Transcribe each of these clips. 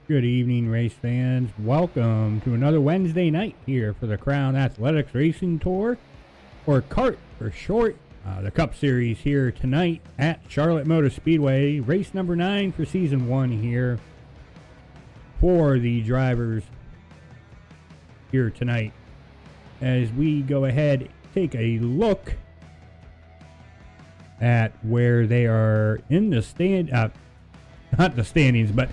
Good evening, race fans. Welcome to another Wednesday night here for the Crown Athletics Racing Tour, or CART for short. The Cup Series here tonight at Charlotte Motor Speedway. Race number 9 for Season 1 here for the drivers here tonight. As we go ahead, take a look at where they are in the not the standings, but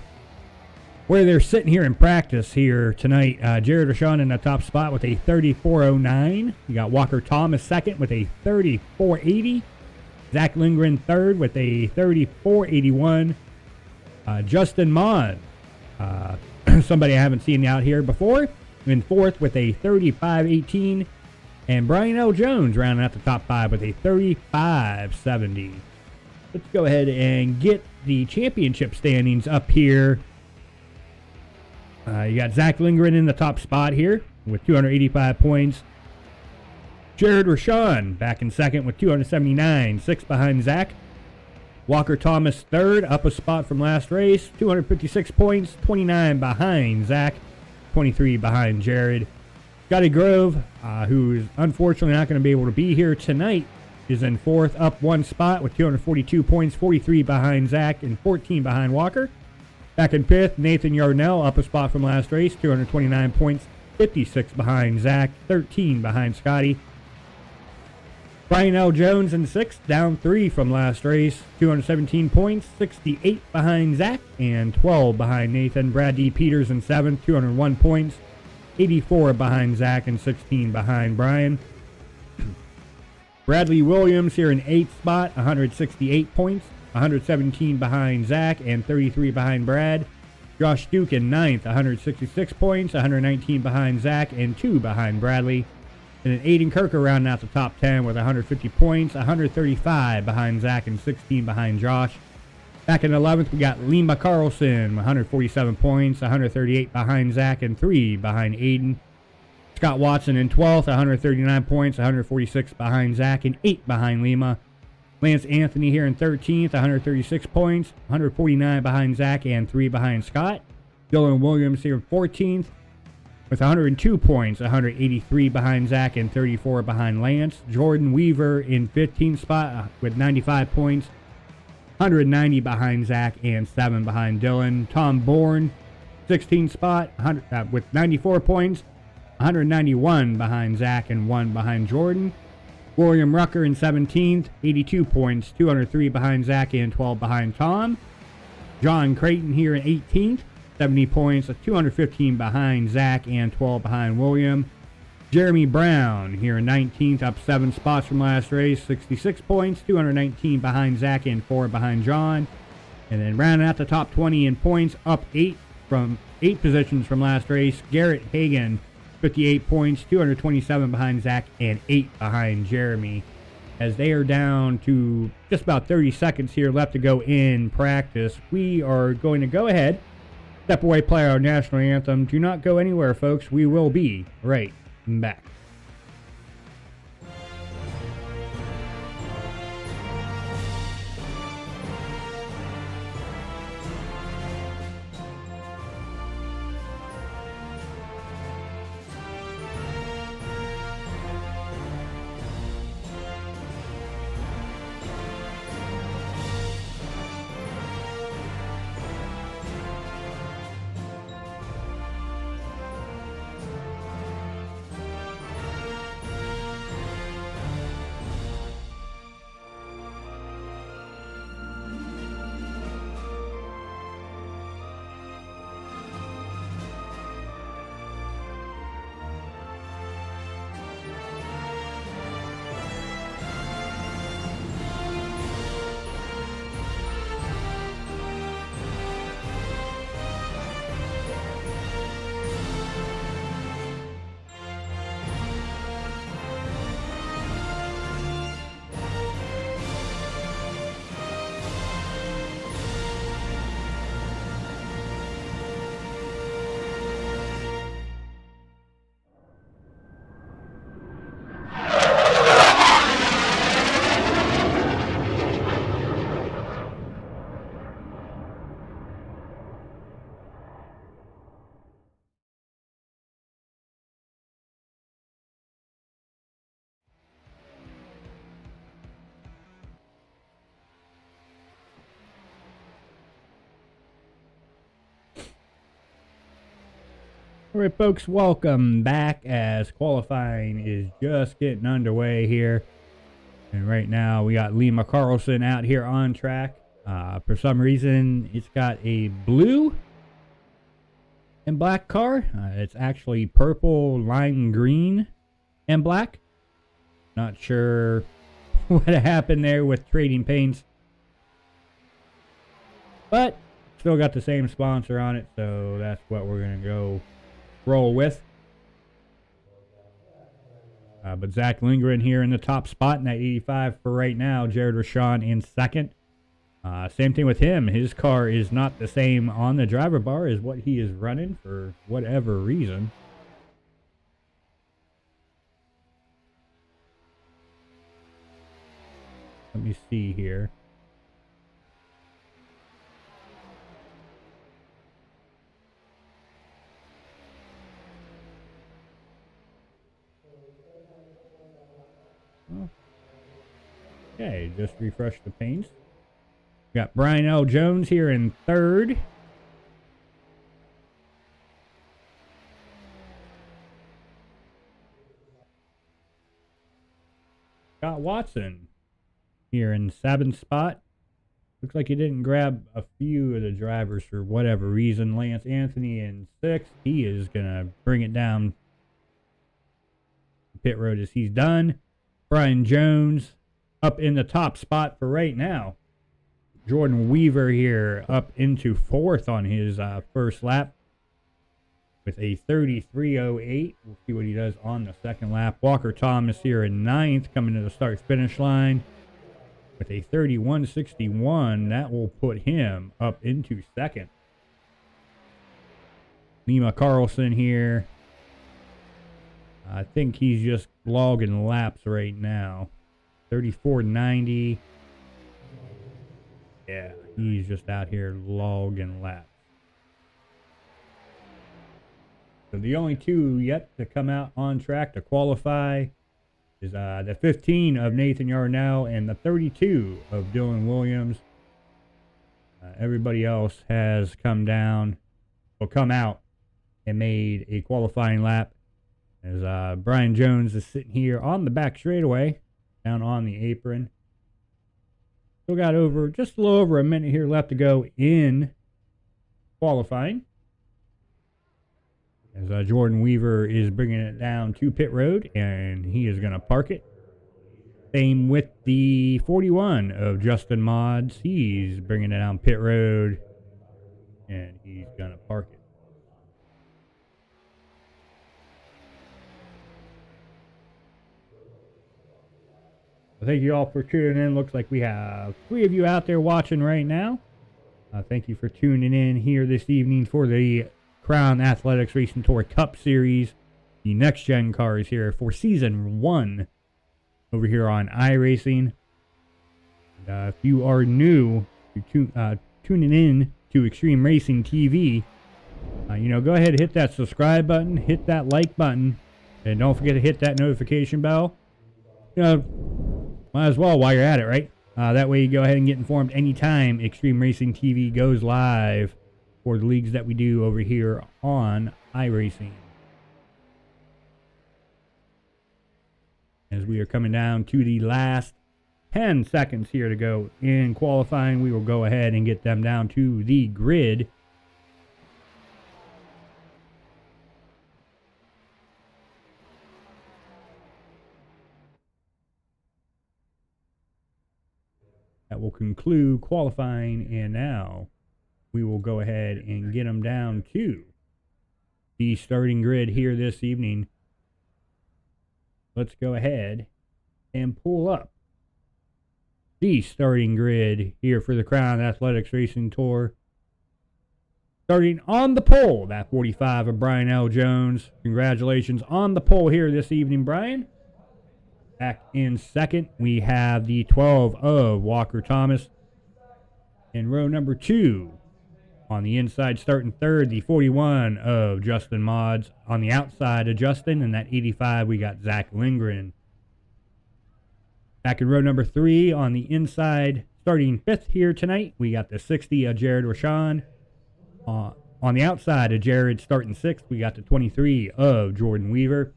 where they're sitting here in practice here tonight. Jared Rashawn in the top spot with a 34.09. You got Walker Thomas second with a 34.80. Zach Lindgren third with a 34.81. Justin Mon, somebody I haven't seen out here before, in fourth with a 35.18. And Brian L. Jones rounding out the top 5 with a 35.70. Let's go ahead and get the championship standings up here. You got Zach Lindgren in the top spot here with 285 points. Jared Rashawn back in second with 279, 6 behind Zach. Walker Thomas third, up a spot from last race, 256 points, 29 behind Zach, 23 behind Jared. Scotty Grove, who is unfortunately not going to be able to be here tonight, is in fourth, up one spot with 242 points, 43 behind Zach and 14 behind Walker. Back in fifth, Nathan Yarnell, up a spot from last race, 229 points, 56 behind Zach, 13 behind Scotty. Brian L. Jones in sixth, down 3 from last race, 217 points, 68 behind Zach, and 12 behind Nathan. Brad D. Peters in seventh, 201 points, 84 behind Zach, and 16 behind Brian. Bradley Williams here in 8th spot, 168 points, 117 behind Zach, and 33 behind Brad. Josh Duke in 9th, 166 points, 119 behind Zach, and 2 behind Bradley. And then Aiden Kirker rounding out the top 10 with 150 points, 135 behind Zach, and 16 behind Josh. Back in 11th, we got Lima Carlson, 147 points, 138 behind Zach, and 3 behind Aiden. Scott Watson in 12th, 139 points, 146 behind Zach, and 8 behind Lima. Lance Anthony here in 13th, 136 points, 149 behind Zach, and 3 behind Scott. Dylan Williams here in 14th with 102 points, 183 behind Zach, and 34 behind Lance. Jordan Weaver in 15th spot with 95 points, 190 behind Zach, and 7 behind Dylan. Tom Bourne, 16th spot with 94 points, 191 behind Zach, and 1 behind Jordan. William Rucker in 17th, 82 points, 203 behind Zach, and 12 behind Tom. John Creighton here in 18th, 70 points, 215 behind Zach, and 12 behind William. Jeremy Brown here in 19th, up 7 spots from last race, 66 points, 219 behind Zach, and 4 behind John. And then rounding out the top 20 in points, up 8 positions from last race, Garrett Hagan, 58 points, 227 behind Zach, and 8 behind Jeremy. As they are down to just about 30 seconds here left to go in practice, we are going to go ahead, step away, play our national anthem. Do not go anywhere, folks. We will be right back. All right, folks, welcome back as qualifying is just getting underway here. And right now we got Lima Carlson out here on track. For some reason, it's got a blue and black car. It's actually purple, lime green, and black. Not sure what happened there with trading paints. But still got the same sponsor on it, so that's what we're going to go roll with. But Zach Lindgren here in the top spot in that 85 for right now. Jared Rashawn in second. Same thing with him. His car is not the same on the driver bar as what he is running for whatever reason. Let me see here. Okay, just refresh the paints. Got Brian L. Jones here in third. Scott Watson here in seventh spot. Looks like he didn't grab a few of the drivers for whatever reason. Lance Anthony in sixth. He is going to bring it down pit road as he's done. Brian Jones up in the top spot for right now. Jordan Weaver here up into fourth on his first lap with a 33.08. We'll see what he does on the second lap. Walker Thomas here in ninth, coming to the start-finish line with a 31.61. That will put him up into second. Lima Carlson here. I think he's just logging laps right now. 34.90. Yeah, he's just out here logging laps. So the only two yet to come out on track to qualify is the 15 of Nathan Yarnell and the 32 of Dylan Williams. Everybody else has come out and made a qualifying lap. As Brian Jones is sitting here on the back straightaway, down on the apron. Still got just a little over a minute here left to go in qualifying. As Jordan Weaver is bringing it down to pit road, and he is going to park it. Same with the 41 of Justin Mods. He's bringing it down pit road, and he's going to park it. Well, thank you all for tuning in. Looks like we have 3 of you out there watching right now. Thank you for tuning in here this evening for the Crown Athletics Racing Tour Cup Series. The next gen cars here for season 1 over here on iRacing. If you are new to tuning in to Extreme Racing TV, go ahead and hit that subscribe button, hit that like button, and don't forget to hit that notification bell. Might as well while you're at it, right? That way you go ahead and get informed anytime Extreme Racing TV goes live for the leagues that we do over here on iRacing. As we are coming down to the last 10 seconds here to go in qualifying, we will go ahead and get them down to the grid. That will conclude qualifying, and now we will go ahead and get them down to the starting grid here this evening. Let's go ahead and pull up the starting grid here for the Crown Athletics Racing Tour. Starting on the pole, that 45 of Brian L. Jones. Congratulations on the pole here this evening, Brian. Back in second, we have the 12 of Walker Thomas. In row number 2, on the inside, starting third, the 41 of Justin Mods. On the outside of Justin, and that 85, we got Zach Lindgren. Back in row number 3, on the inside, starting fifth here tonight, we got the 60 of Jared Rashawn. On the outside of Jared starting 6th, we got the 23 of Jordan Weaver.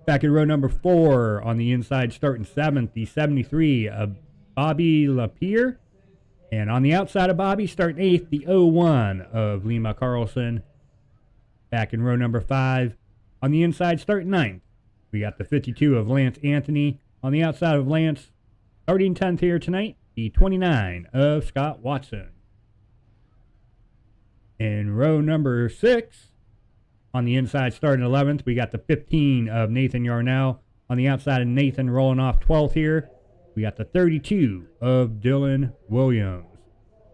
Back in row number 4, on the inside starting 7th, the 73 of Bobby Lapierre. And on the outside of Bobby, starting 8th, the 01 of Lima Carlson. Back in row number 5, on the inside starting 9th, we got the 52 of Lance Anthony. On the outside of Lance, starting 10th here tonight, the 29 of Scott Watson. In row number 6, on the inside starting 11th, we got the 15 of Nathan Yarnell. On the outside of Nathan, rolling off 12th here, we got the 32 of Dylan Williams.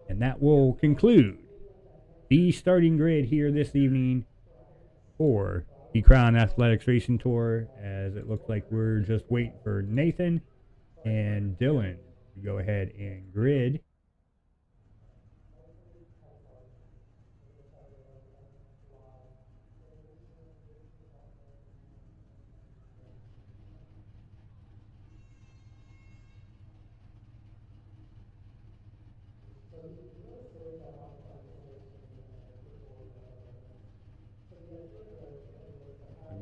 And that will conclude the starting grid here this evening for the Crown Athletics Racing Tour, as it looks like we're just waiting for Nathan and Dylan to go ahead and grid.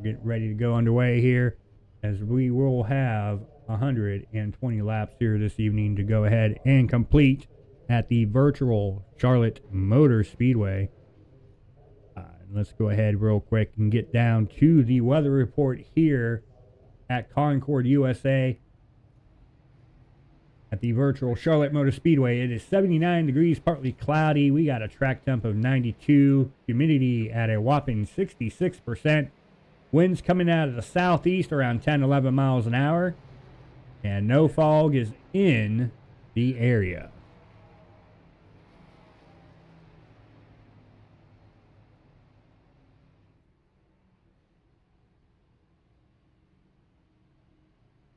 Get ready to go underway here, as we will have 120 laps here this evening to go ahead and complete at the virtual Charlotte Motor Speedway. Let's go ahead real quick and get down to the weather report here at Concord, USA. At the virtual Charlotte Motor Speedway, it is 79 degrees, partly cloudy. We got a track temp of 92, humidity at a whopping 66%. Winds coming out of the southeast around 10-11 miles an hour. And no fog is in the area.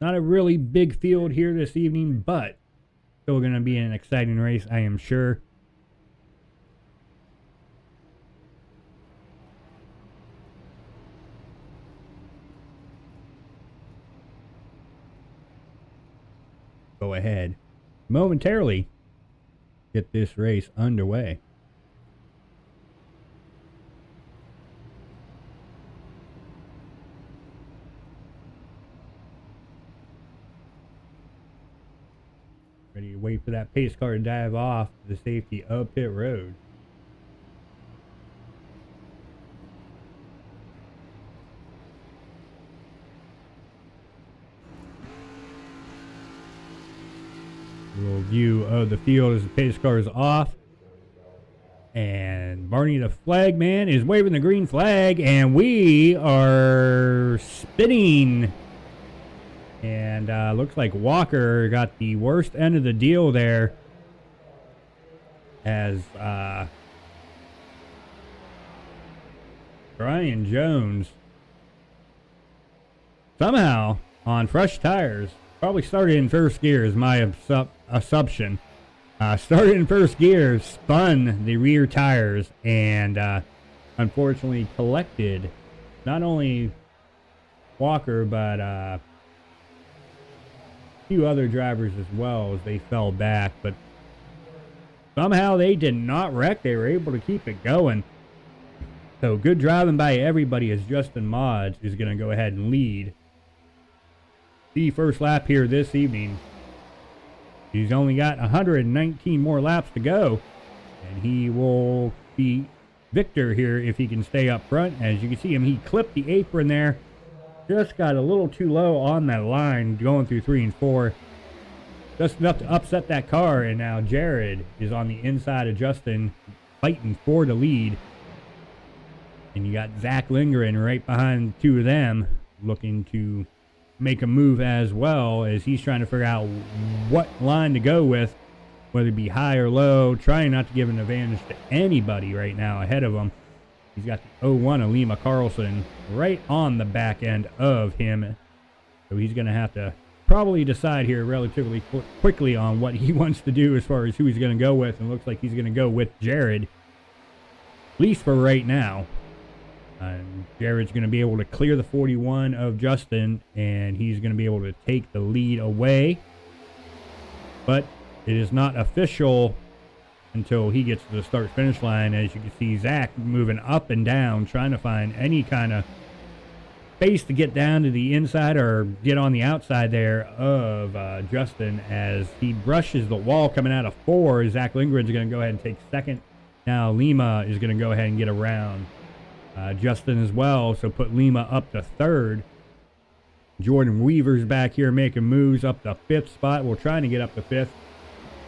Not a really big field here this evening, but still going to be an exciting race, I am sure. Go ahead momentarily get this race underway. Ready to wait for that pace car to dive off the safety of pit road. A little view of the field as the pace car is off. And Barney the flag man is waving the green flag, and we are spinning. And looks like Walker got the worst end of the deal there, as Brian Jones somehow on fresh tires, probably started in first gear is my assumption. Started in first gear, spun the rear tires, and unfortunately collected not only Walker but a few other drivers as well as they fell back. But somehow they did not wreck. They were able to keep it going. So good driving by everybody, as Justin Mods is going to go ahead and lead the first lap here this evening. He's only got 119 more laps to go, and he will be victor here if he can stay up front. As you can see him, he clipped the apron there, just got a little too low on that line going through 3 and 4, just enough to upset that car. And now Jared is on the inside of Justin, fighting for the lead, and you got Zach Lindgren right behind the two of them, looking to make a move as well, as he's trying to figure out what line to go with, whether it be high or low, trying not to give an advantage to anybody right now ahead of him. He's got the 01 of Lima Carlson right on the back end of him, so he's going to have to probably decide here relatively quickly on what he wants to do as far as who he's going to go with, and looks like he's going to go with Jared, at least for right now. Jared's going to be able to clear the 41 of Justin, and he's going to be able to take the lead away. But it is not official until he gets to the start-finish line. As you can see, Zach moving up and down, trying to find any kind of space to get down to the inside or get on the outside there of Justin, as he brushes the wall coming out of 4. Zach Lindgren's going to go ahead and take second. Now Lima is going to go ahead and get around Justin as well, so put Lima up to 3rd. Jordan Weaver's back here making moves up the 5th spot. We're trying to get up to 5th.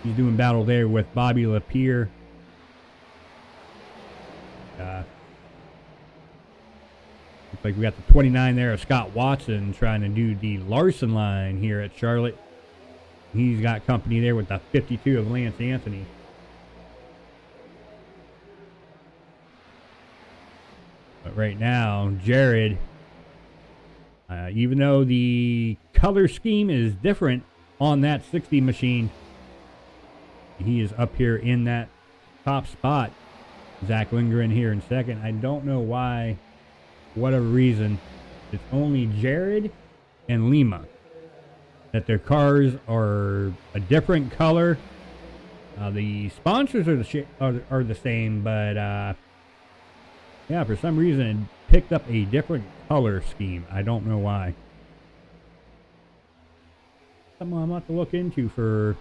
He's doing battle there with Bobby Lapierre. Looks like we got the 29 there of Scott Watson trying to do the Larson line here at Charlotte. He's got company there with the 52 of Lance Anthony. But right now, Jared, even though the color scheme is different on that 60 machine, he is up here in that top spot. Zach Lindgren here in second. I don't know why, whatever reason, it's only Jared and Lima that their cars are a different color. The sponsors are the same, but yeah, for some reason it picked up a different color scheme. I don't know why. Something I'm about to look into for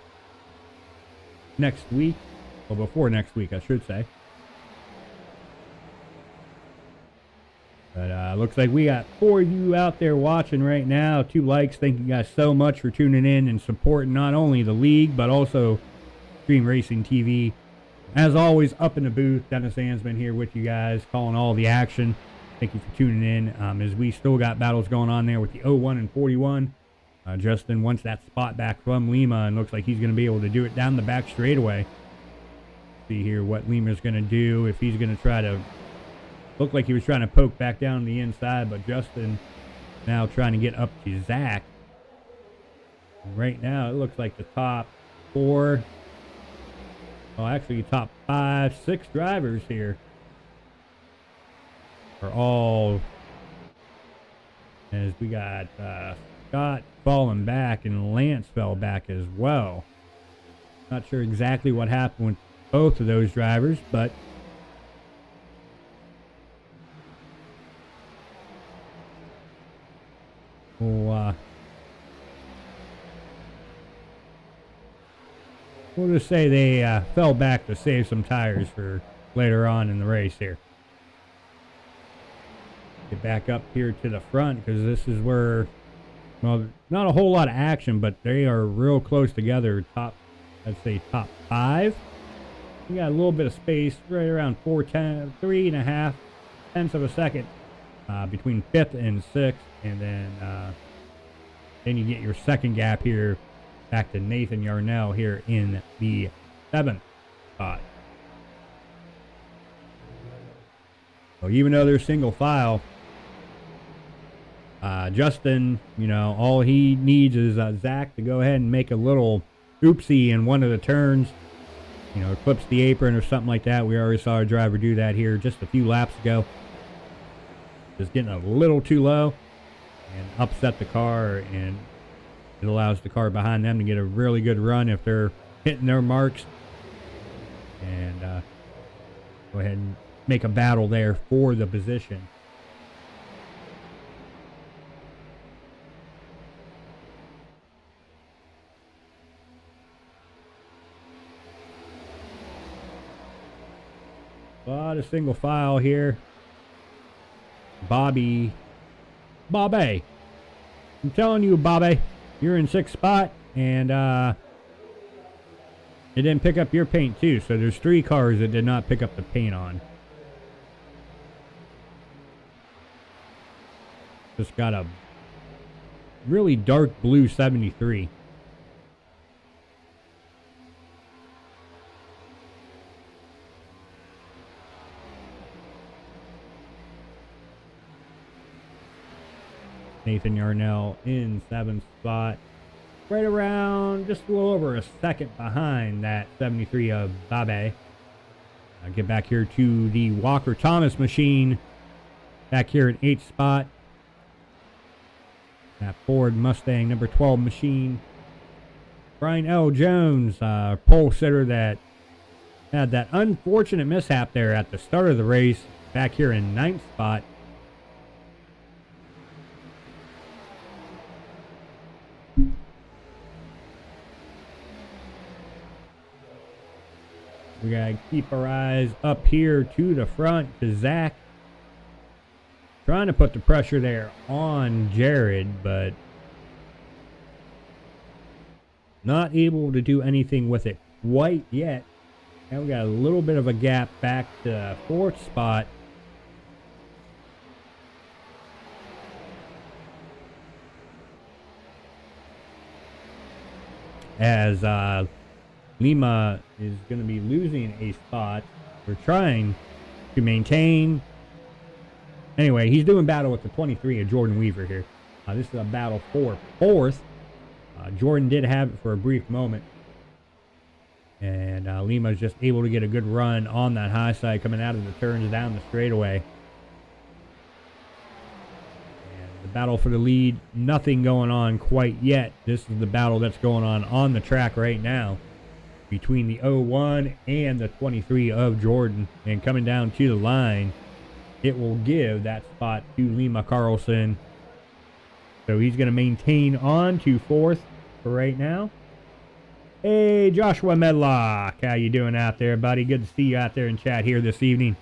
next week, or before next week, I should say. But looks like we got 4 of you out there watching right now. 2 likes. Thank you guys so much for tuning in and supporting not only the league, but also Stream Racing TV. As always, up in the booth, Dennis Ansman here with you guys, calling all the action. Thank you for tuning in. As we still got battles going on there with the 01 and 41. Justin wants that spot back from Lima, and looks like he's going to be able to do it down the back straightaway. See here what Lima's going to do, if he's going to try to... Looked like he was trying to poke back down the inside, but Justin now trying to get up to Zach. Right now, it looks like the top 4... Well, actually, top 5, 6 drivers here are all... As we got Scott falling back, and Lance fell back as well. Not sure exactly what happened with both of those drivers, but we'll just say they fell back to save some tires for later on in the race here. Get back up here to the front, because this is where, well, not a whole lot of action, but they are real close together. Top, I'd say top 5. We got a little bit of space, right around 3.5 tenths of a second between 5th and 6th, and then you get your second gap here back to Nathan Yarnell here in the 7th spot. So even though they're single file, Justin, you know, all he needs is Zach to go ahead and make a little oopsie in one of the turns. You know, clips the apron or something like that. We already saw a driver do that here just a few laps ago. Just getting a little too low and upset the car, and it allows the car behind them to get a really good run if they're hitting their marks. And go ahead and make a battle there for the position. A lot of single file here. Bobby. I'm telling you, Bobby, you're in 6th spot, and it didn't pick up your paint too. So there's 3 cars that did not pick up the paint on. Just got a really dark blue 73. Nathan Yarnell in 7th spot. Right around just a little over a second behind that 73 of Babe. I'll get back here to the Walker Thomas machine. Back here at 8th spot. That Ford Mustang number 12 machine. Brian L. Jones, pole sitter that Had that unfortunate mishap there at the start of the race, back here in 9th spot. We gotta keep our eyes up here to the front to Zach. Trying to put the pressure there on Jared, but not able to do anything with it quite yet. Now we got a little bit of a gap back to 4th spot. As Lima is going to be losing a spot. We're trying to maintain. Anyway, he's doing battle with the 23 of Jordan Weaver here. This is a battle for 4th. Jordan did have it for a brief moment. And Lima's just able to get a good run on that high side coming out of the turns down the straightaway. And the battle for the lead, nothing going on quite yet. This is the battle that's going on the track right now between the 01 and the 23 of Jordan. And coming down to the line, it will give that spot to Lima Carlson. So he's going to maintain on to 4th for right now. Hey, Joshua Medlock, how you doing out there, buddy? Good to see you out there in chat here this evening.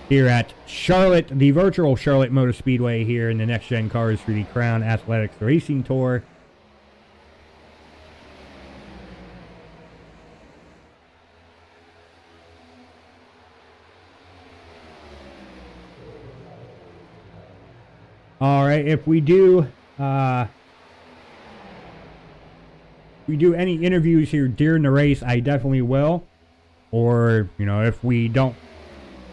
Here at Charlotte, the virtual Charlotte Motor Speedway here in the Next Gen Cars for the Crown Athletics Racing Tour. All right, if we do any interviews here during the race, I definitely will. Or, you know, if we don't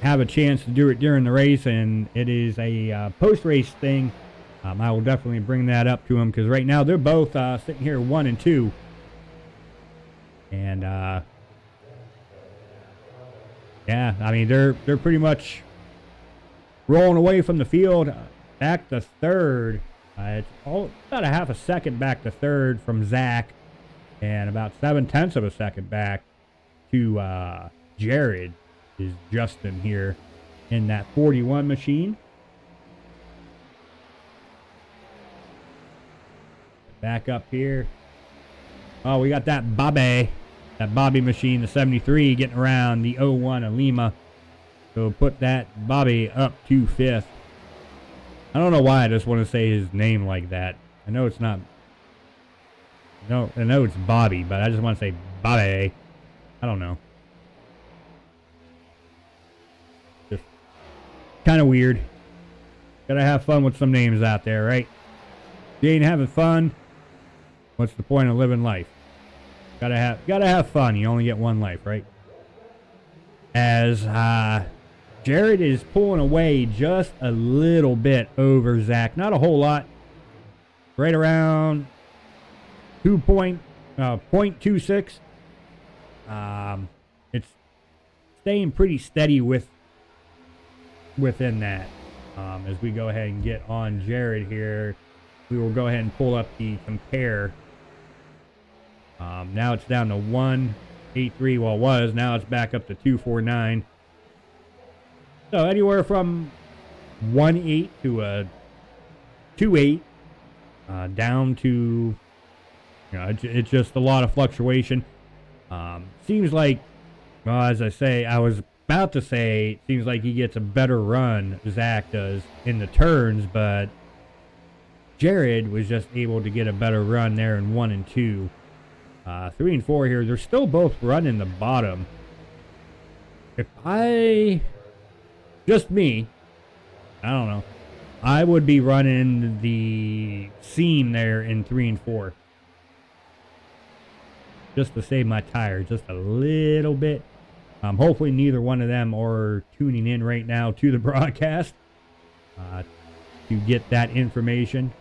have a chance to do it during the race and it is a post-race thing, I will definitely bring that up to them, because right now they're both sitting here 1 and 2. And yeah, I mean they're pretty much rolling away from the field. Back to 3rd. It's about a half a second back to 3rd from Zach, and about 7/10 of a second back to Jared is Justin here in that 41 machine. Back up here. Oh, we got that Bobby machine, the 73, getting around the 01 of Lima. So put that Bobby up to 5th. I don't know why I just want to say his name like that. I know it's not. No, I know it's Bobby, but I just want to say Bobby. I don't know. Just kind of weird. Gotta have fun with some names out there, right? If you ain't having fun, what's the point of living life? Gotta have fun. You only get one life, right? As Jared is pulling away just a little bit over Zach. Not a whole lot. Right around 0.26. It's staying pretty steady within that. As we go ahead and get on Jared here, we will go ahead and pull up the compare. Now it's down to 183. Well, it was. Now it's back up to 249. So anywhere from 1.8 to a 2.8, down to, you know, it's just a lot of fluctuation. Seems like, well, as I was about to say, it seems like he gets a better run, Zach does, in the turns, but Jared was just able to get a better run there in 1 and 2. 3 and 4 here, they're still both running the bottom. Just me, I don't know, I would be running the seam there in 3 and 4. Just to save my tire just a little bit. Hopefully neither one of them are tuning in right now to the broadcast to get that information.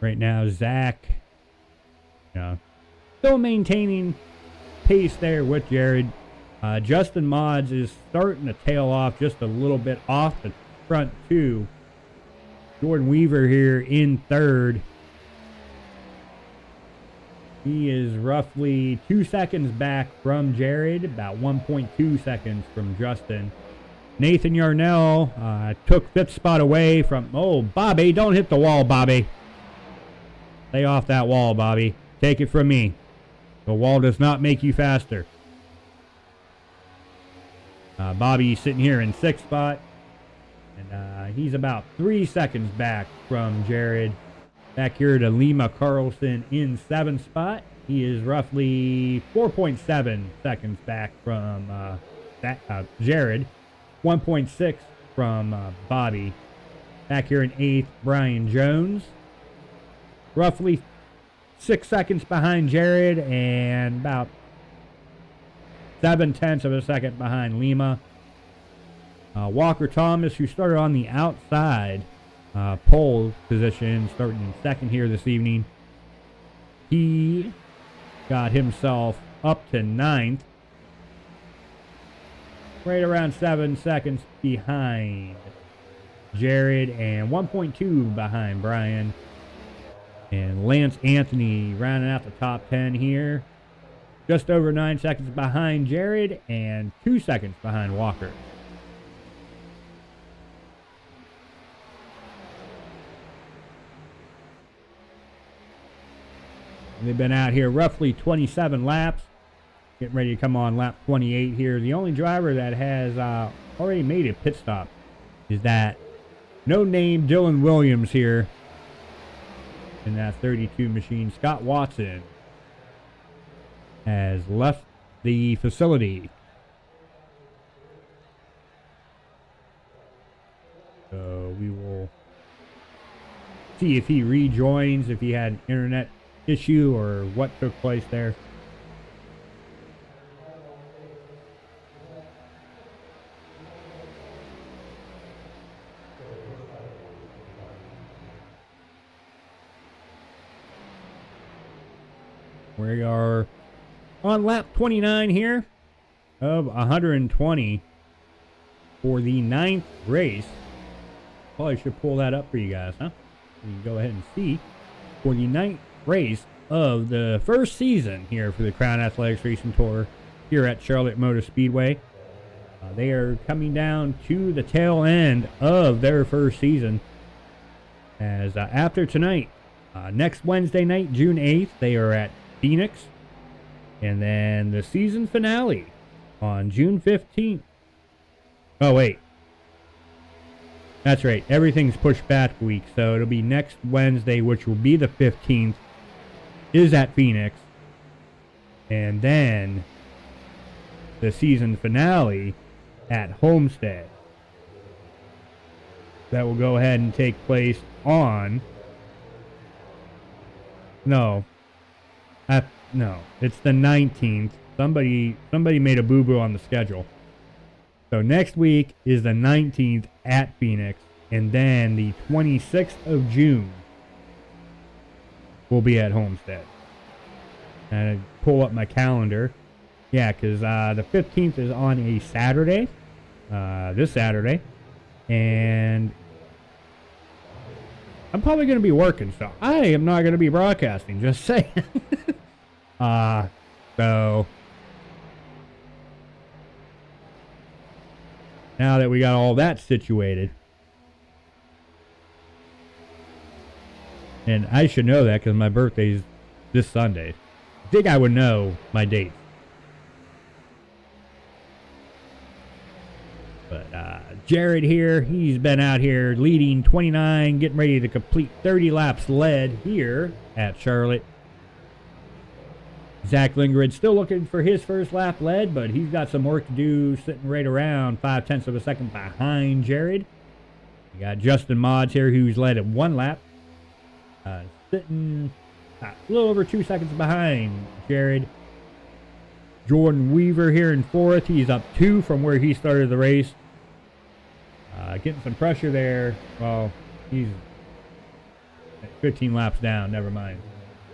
right now. Zach, still maintaining pace there with Jared. Justin Mods is starting to tail off just a little bit off the front two. Jordan Weaver here in third. He is roughly 2 seconds back from Jared, about 1.2 seconds from Justin. Nathan Yarnell took fifth spot away from, Bobby, don't hit the wall, Bobby. Stay off that wall, Bobby. Take it from me. The wall does not make you faster. Bobby sitting here in sixth spot. And he's about 3 seconds back from Jared. Back here to Lima Carlson in seventh spot. He is roughly 4.7 seconds back from Jared. 1.6 from Bobby. Back here in eighth, Brian Jones. Roughly 6 seconds behind Jared and about 0.7 of a second behind Lima. Walker Thomas, who started on the outside pole position, starting in second here this evening. He got himself up to ninth. Right around 7 seconds behind Jared and 1.2 behind Brian. And Lance Anthony rounding out the top 10 here. Just over 9 seconds behind Jared and 2 seconds behind Walker. They've been out here roughly 27 laps. Getting ready to come on lap 28 here. The only driver that has already made a pit stop is that no-name Dylan Williams here in that 32 machine. Scott Watson has left the facility. So we will see if he rejoins, if he had an internet issue or what took place there. We are on lap 29 here of 120 for the 9th race. Probably should pull that up for you guys, huh? You can go ahead and see. For the 9th race of the first season here for the Crown Athletics Racing Tour here at Charlotte Motor Speedway. They are coming down to the tail end of their first season. As after tonight, next Wednesday night, June 8th, they are at Phoenix. And then the season finale on June 15th. Oh, wait. That's right. Everything's pushed back a week. So it'll be next Wednesday, which will be the 15th, is at Phoenix. And then the season finale at Homestead. That will go ahead and take place on... No, it's the 19th. Somebody made a boo-boo on the schedule. So next week is the 19th at Phoenix, and then the 26th of June will be at Homestead. And I pull up my calendar. Yeah, because the 15th is on a Saturday, this Saturday, and I'm probably going to be working, so I am not going to be broadcasting, just saying. So now that we got all that situated, and I should know that because my birthday's this Sunday. I think I would know my date. But Jared here, he's been out here leading 29, getting ready to complete 30 laps led here at Charlotte. Zach Lingred still looking for his first lap led, but he's got some work to do, sitting right around 0.5 of a second behind Jared. You got Justin Mods here, who's led at 1 lap. Sitting a little over 2 seconds behind Jared. Jordan Weaver here in 4th. He's up 2 from where he started the race. Getting some pressure there. Well, he's 15 laps down, never mind.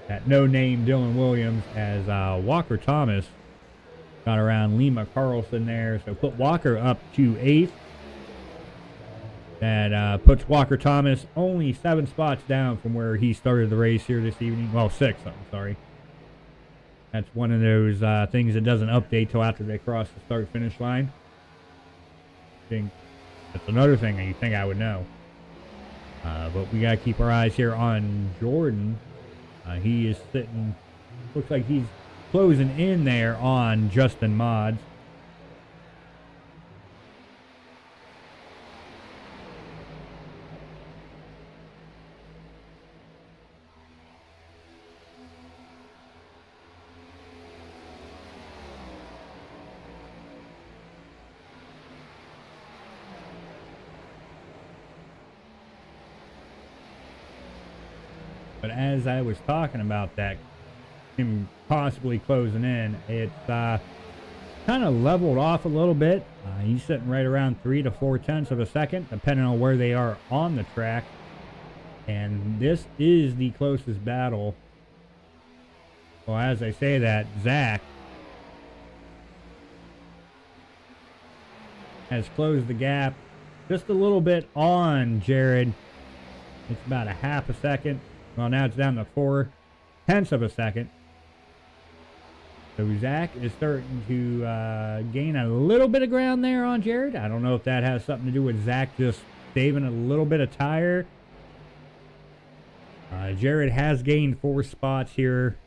That no-name Dylan Williams as Walker Thomas got around Lima Carlson there. So put Walker up to 8th. That puts Walker Thomas only 7 spots down from where he started the race here this evening. Well, 6, I'm sorry. That's one of those things that doesn't update till after they cross the start-finish line. I think that's another thing that you think I would know. But we got to keep our eyes here on Jordan. He is sitting, looks like he's closing in there on Justin Mods. But as I was talking about that, him possibly closing in, it's kind of leveled off a little bit. He's sitting right around 3 to 4 tenths of a second, depending on where they are on the track. And this is the closest battle. Well, as I say that, Zach has closed the gap just a little bit on Jared. It's about a half a second. Well, now it's down to 4 tenths of a second. So Zach is starting to gain a little bit of ground there on Jared. I don't know if that has something to do with Zach just saving a little bit of tire. Jared has gained 4 spots here,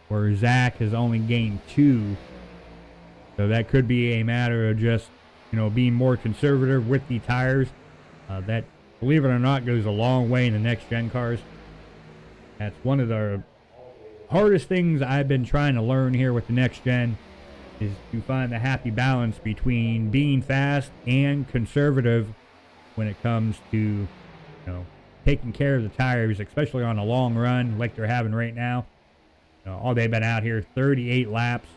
where Zach has only gained 2. So that could be a matter of just, being more conservative with the tires. That, believe it or not, goes a long way in the next gen cars. That's one of the hardest things I've been trying to learn here with the next gen, is to find the happy balance between being fast and conservative when it comes to, taking care of the tires, especially on a long run like they're having right now. All they've been out here 38 laps.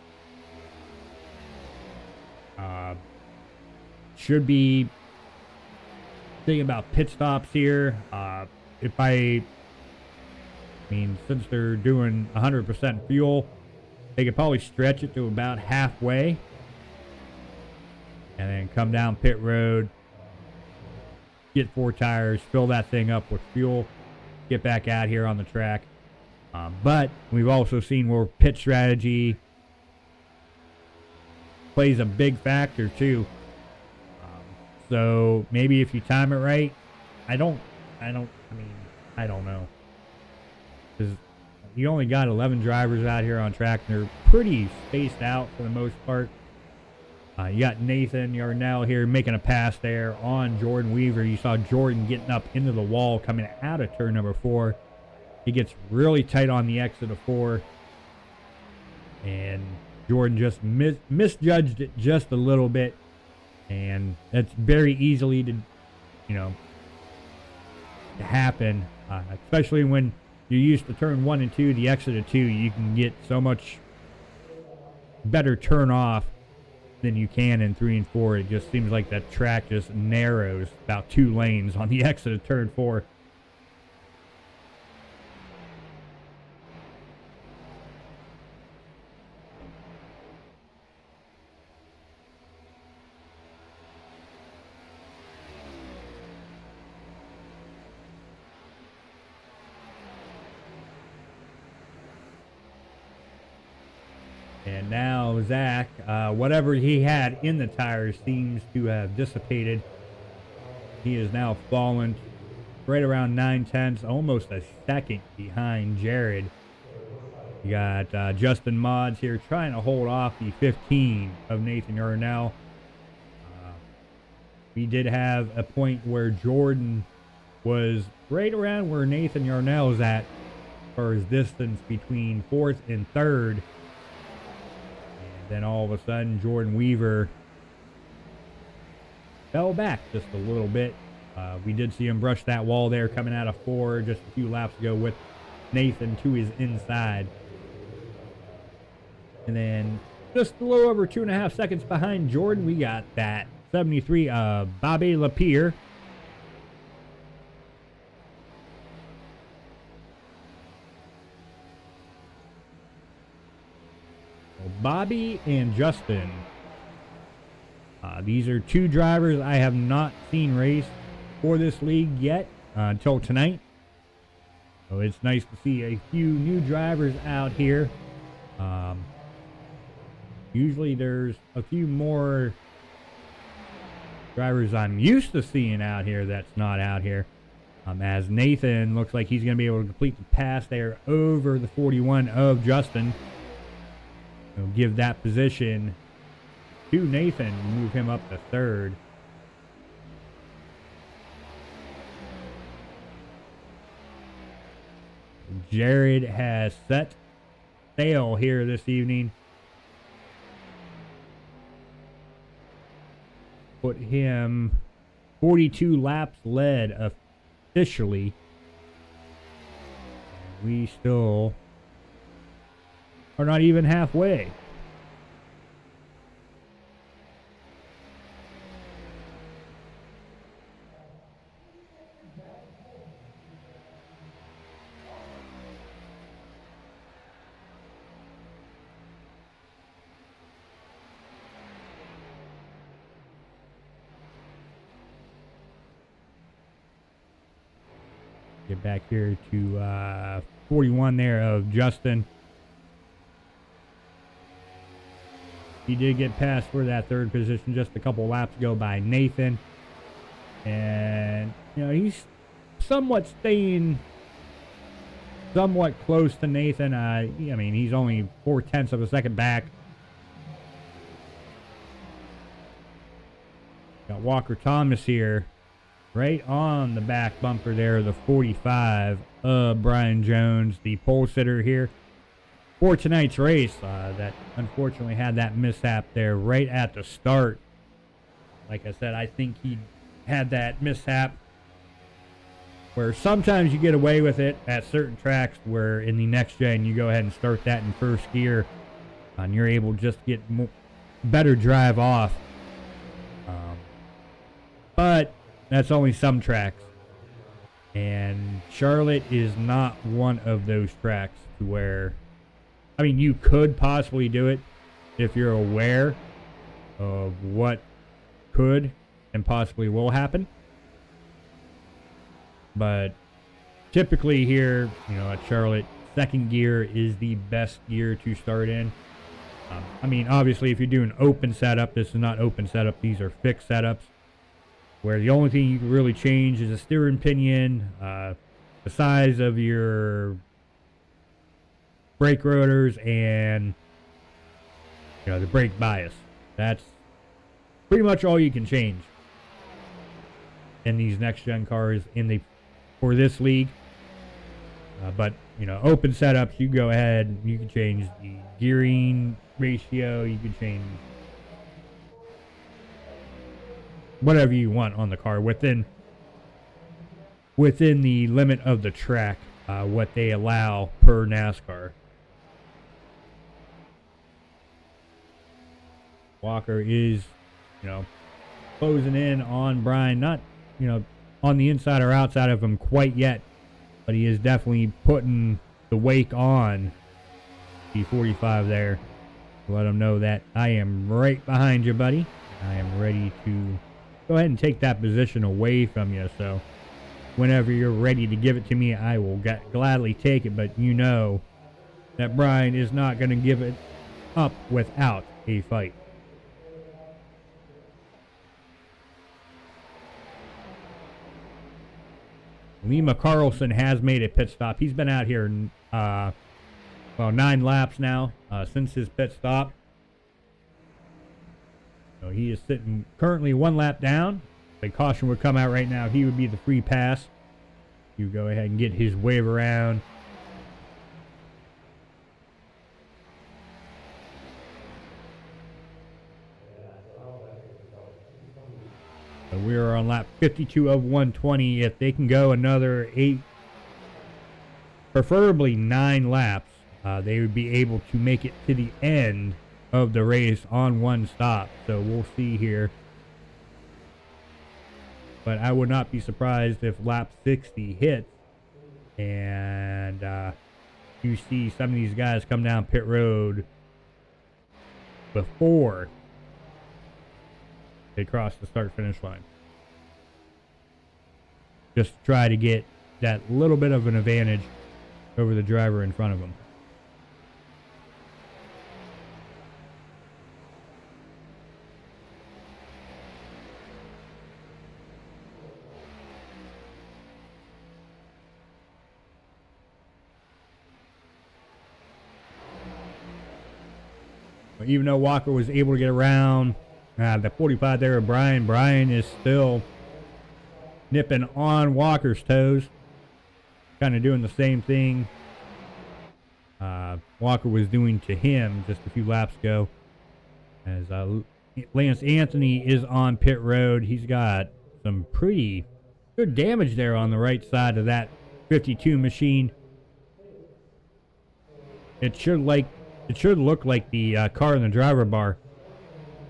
Should be thinking about pit stops here. Since they're doing 100% fuel, they could probably stretch it to about halfway and then come down pit road, get 4 tires, fill that thing up with fuel, get back out here on the track. But we've also seen where pit strategy plays a big factor too. So maybe if you time it right, I don't know. Because you only got 11 drivers out here on track, and they're pretty spaced out for the most part. You got Nathan Yarnell here making a pass there on Jordan Weaver. You saw Jordan getting up into the wall coming out of turn number 4. He gets really tight on the exit of 4. And Jordan just misjudged it just a little bit. And that's very easily to happen, especially when you're used to turn 1 and 2, the exit of 2. You can get so much better turn off than you can in 3 and 4. It just seems like that track just narrows about 2 lanes on the exit of turn 4. And now Zach, whatever he had in the tires seems to have dissipated. He is now fallen right around 9 tenths, almost a second behind Jared. You got Justin Mods here trying to hold off the 15 of Nathan Yarnell. We did have a point where Jordan was right around where Nathan Yarnell is at as far as distance between 4th and 3rd. Then all of a sudden, Jordan Weaver fell back just a little bit. We did see him brush that wall there coming out of 4 just a few laps ago with Nathan to his inside. And then just a little over 2.5 seconds behind Jordan, we got that 73 Bobby Lapierre. Bobby and Justin. These are two drivers I have not seen race for this league yet until tonight. So it's nice to see a few new drivers out here. Usually there's a few more drivers I'm used to seeing out here that's not out here. As Nathan looks like he's going to be able to complete the pass there over the 41 of Justin. He'll give that position to Nathan, move him up to third. Jared has set sail here this evening. Put him 42 laps led officially. We still are not even halfway. Get back here to 41 there of Justin. He did get passed for that third position just a couple laps ago by Nathan. And, you know, he's somewhat staying somewhat close to Nathan. I mean, he's only 0.4 of a second back. Got Walker Thomas here. Right on the back bumper there, the 45 of Brian Jones, the pole sitter here for tonight's race. That unfortunately had that mishap there right at the start. Like I said, I think he had that mishap where sometimes you get away with it at certain tracks where in the next gen you go ahead and start that in first gear and you're able to just get better drive off. But that's only some tracks, and Charlotte is not one of those tracks to where, I mean, you could possibly do it if you're aware of what could and possibly will happen. But typically here, you know, at Charlotte, second gear is the best gear to start in. I mean, obviously, if you're doing open setup, this is not open setup. These are fixed setups, where the only thing you can really change is the steering pinion, the size of your brake rotors, and, you know, the brake bias. That's pretty much all you can change in these next gen cars for this league. But, you know, open setups, you go ahead, you can change the gearing ratio, you can change whatever you want on the car within the limit of the track, what they allow per NASCAR. Walker is, you know, closing in on Brian, not, you know, on the inside or outside of him quite yet, but he is definitely putting the wake on the 45 there. Let him know that I am right behind you, buddy. I am ready to go ahead and take that position away from you. So whenever you're ready to give it to me, I will gladly take it. But you know that Brian is not going to give it up without a fight. Lima Carlson has made a pit stop. He's been out here, 9 laps now since his pit stop. So he is sitting currently 1 lap down. If a caution would come out right now, he would be the free pass. You go ahead and get his wave around. So we are on lap 52 of 120. If they can go another 8, preferably 9 laps, they would be able to make it to the end of the race on 1 stop. So we'll see here. But I would not be surprised if lap 60 hits and you see some of these guys come down pit road before they cross the start-finish line. Just to try to get that little bit of an advantage over the driver in front of them. Even though Walker was able to get around the 45 there of Brian, Brian is still nipping on Walker's toes, kind of doing the same thing Walker was doing to him just a few laps ago. As Lance Anthony is on pit road, he's got some pretty good damage there on the right side of that 52 machine. It should look like the car in the driver bar,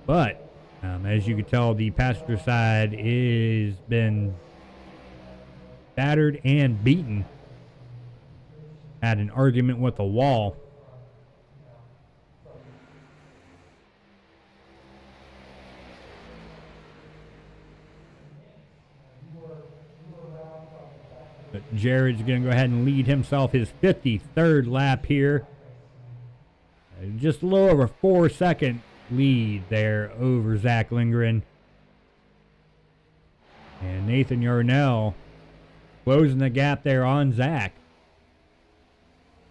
but as you can tell, the passenger side is been battered and beaten. Had an argument with the wall. But Jared's going to go ahead and lead himself his 53rd lap here. Just a little over 4-second lead there over Zach Lindgren. And Nathan Yarnell closing the gap there on Zach.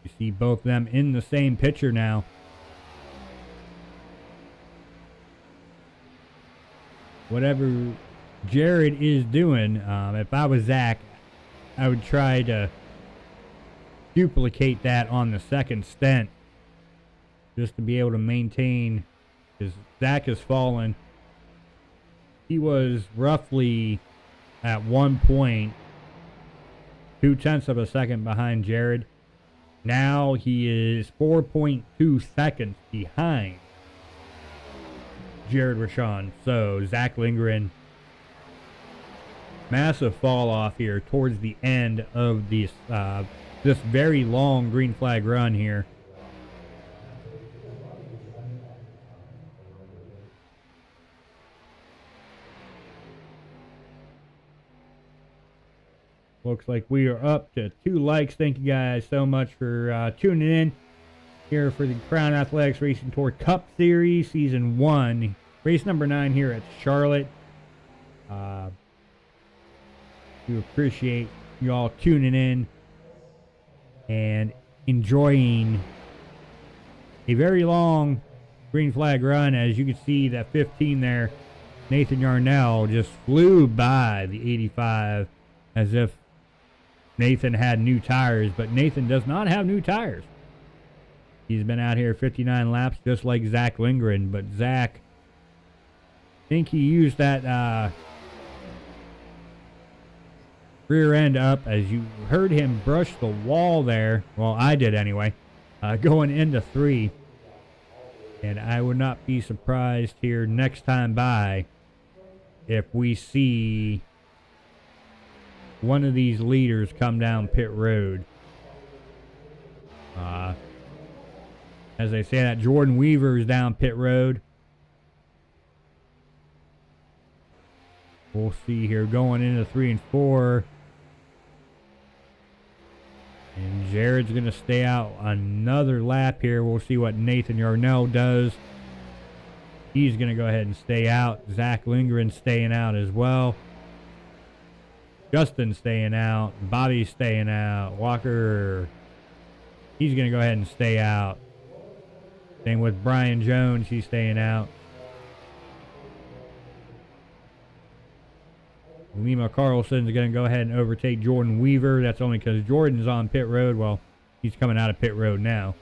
You see both of them in the same picture now. Whatever Jared is doing, if I was Zach, I would try to duplicate that on the second stint, just to be able to maintain, because Zach has fallen. He was roughly at 1 point 2/10 of a second behind Jared. Now he is 4.2 seconds behind Jared Rashawn. So Zach Lindgren, massive fall off here towards the end of this very long green flag run here. Looks like we are up to 2 likes. Thank you guys so much for tuning in here for the Crown Athletics Racing Tour Cup Series Season 1. Race number 9 here at Charlotte. We appreciate you all tuning in and enjoying a very long green flag run. As you can see, that 15 there, Nathan Yarnell just flew by the 85 as if Nathan had new tires, but Nathan does not have new tires. He's been out here 59 laps just like Zach Lindgren, but Zach, I think he used that rear end up as you heard him brush the wall there. Well, I did anyway, going into 3. And I would not be surprised here next time by if we see one of these leaders come down pit road. As I say that, Jordan Weaver is down pit road. We'll see here going into 3 and 4. And Jared's going to stay out another lap here. We'll see what Nathan Yarnell does. He's going to go ahead and stay out. Zach Lindgren staying out as well. Justin staying out. Bobby staying out. Walker, he's going to go ahead and stay out. Same with Brian Jones. He's staying out. Lima Carlson's going to go ahead and overtake Jordan Weaver. That's only because Jordan's on pit road. Well, he's coming out of pit road now.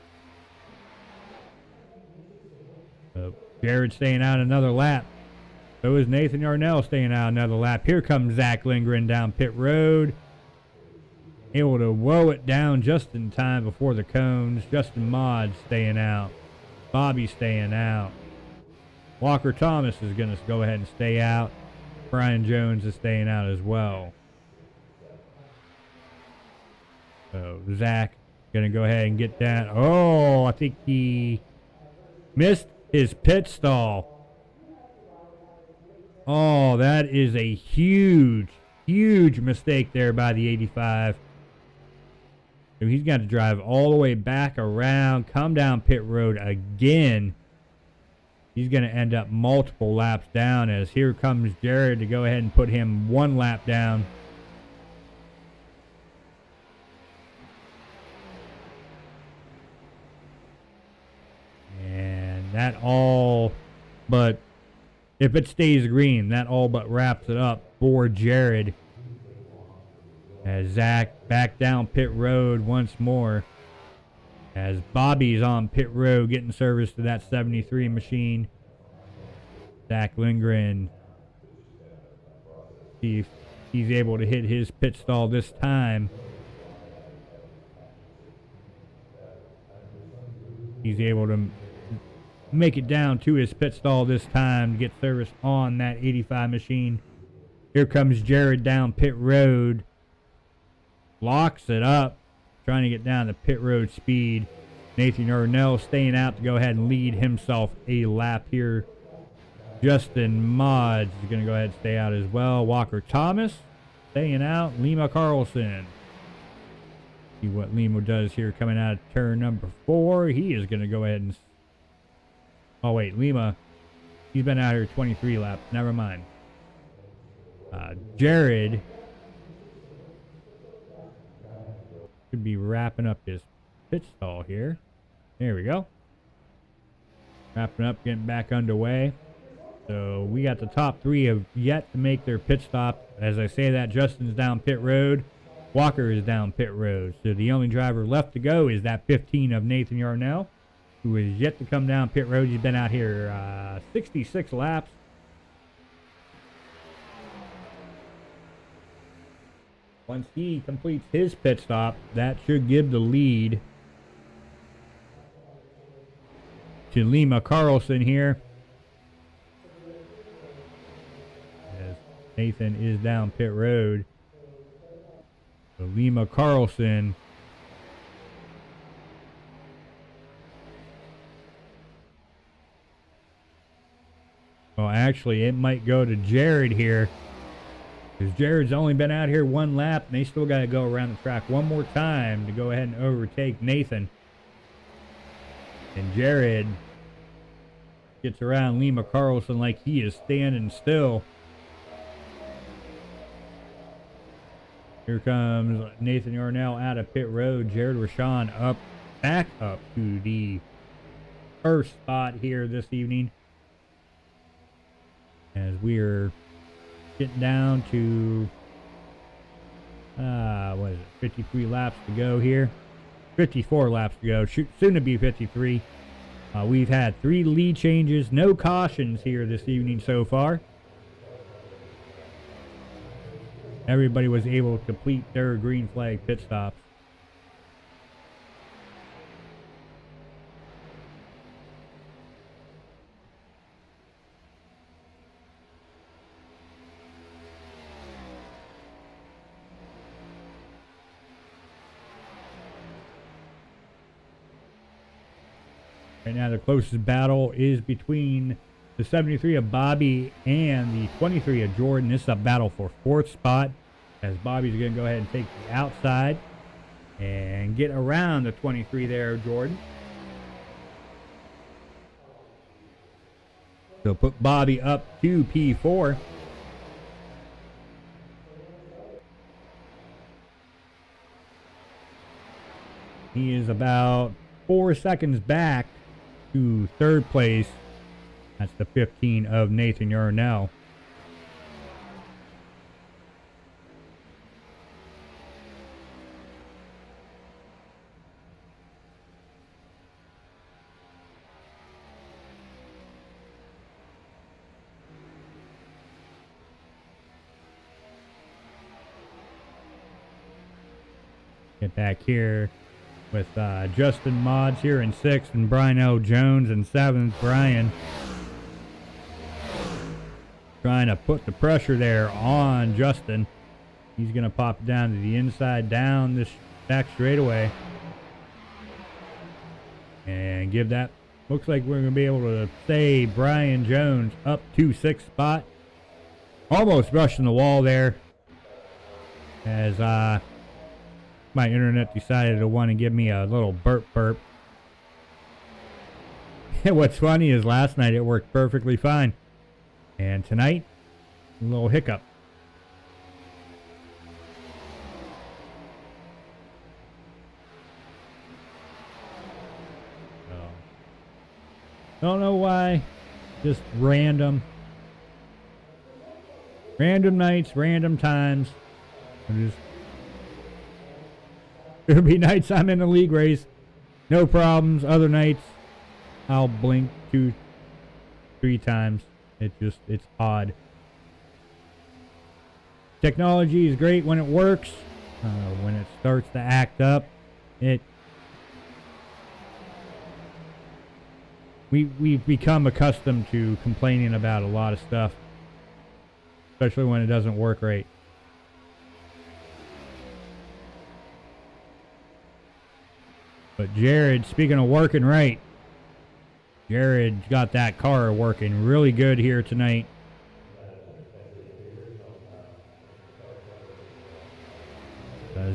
So Jared staying out another lap. So is Nathan Yarnell staying out another lap. Here comes Zach Lindgren down pit road. Able to woe it down just in time before the cones. Justin Modd staying out. Bobby staying out. Walker Thomas is going to go ahead and stay out. Brian Jones is staying out as well. So Zach going to go ahead and get that. Oh, I think he missed his pit stall. Oh, that is a huge, huge mistake there by the 85. So he's got to drive all the way back around, come down pit road again. He's going to end up multiple laps down, as here comes Jared to go ahead and put him 1 lap down. And that all but, if it stays green, that all but wraps it up for Jared. As Zach back down pit road once more. As Bobby's on pit road getting service to that 73 machine. Zach Lindgren. See if he's able to hit his pit stall this time. He's able to make it down to his pit stall this time to get service on that 85 machine. Here comes Jared down pit road. Locks it up, trying to get down to pit road speed. Nathan Yarnell staying out to go ahead and lead himself a lap here. Justin Mods is going to go ahead and stay out as well. Walker Thomas staying out. Lima Carlson. See what Lima does here coming out of turn number 4. He is going to go ahead and... Oh, wait, Lima. He's been out here 23 laps. Never mind. Jared should be wrapping up his pit stall here. There we go. Wrapping up, getting back underway. So we got the top 3 have yet to make their pit stop. As I say that, Justin's down pit road. Walker is down pit road. So the only driver left to go is that 15 of Nathan Yarnell, who is yet to come down pit road. He's been out here 66 laps. Once he completes his pit stop, that should give the lead to Lima Carlson here. As Nathan is down pit road. So Lima Carlson well, actually, it might go to Jared here, because Jared's only been out here 1 lap, and they still got to go around the track one more time to go ahead and overtake Nathan. And Jared gets around Lima Carlson like he is standing still. Here comes Nathan Yarnell out of pit road. Jared Rashawn back up to the first spot here this evening. As we are getting down to, what is it, 53 laps to go here. 54 laps to go, soon to be 53. We've had 3 lead changes, no cautions here this evening so far. Everybody was able to complete their green flag pit stops. Right now, the closest battle is between the 73 of Bobby and the 23 of Jordan. This is a battle for 4th spot, as Bobby's going to go ahead and take the outside and get around the 23 there of Jordan. So put Bobby up to P4. He is about 4 seconds back to 3rd place. That's the 15 of Nathan Yarnell. Get back here with Justin Mods here in 6th, and Brian L. Jones in 7th. Brian trying to put the pressure there on Justin. He's going to pop down to the inside down this back straightaway and give that Looks like we're going to be able to stay Brian Jones up to 6th spot. Almost brushing the wall there as my internet decided to want to give me a little burp. And what's funny is last night it worked perfectly fine. And tonight, a little hiccup. Don't know why. Just random. Random nights, random times. There'll be nights I'm in a league race. No problems. Other nights, I'll blink 2-3 times. It's odd. Technology is great when it works. When it starts to act up, we've become accustomed to complaining about a lot of stuff, especially when it doesn't work right. But Jared, speaking of working right, Jared got that car working really good here tonight.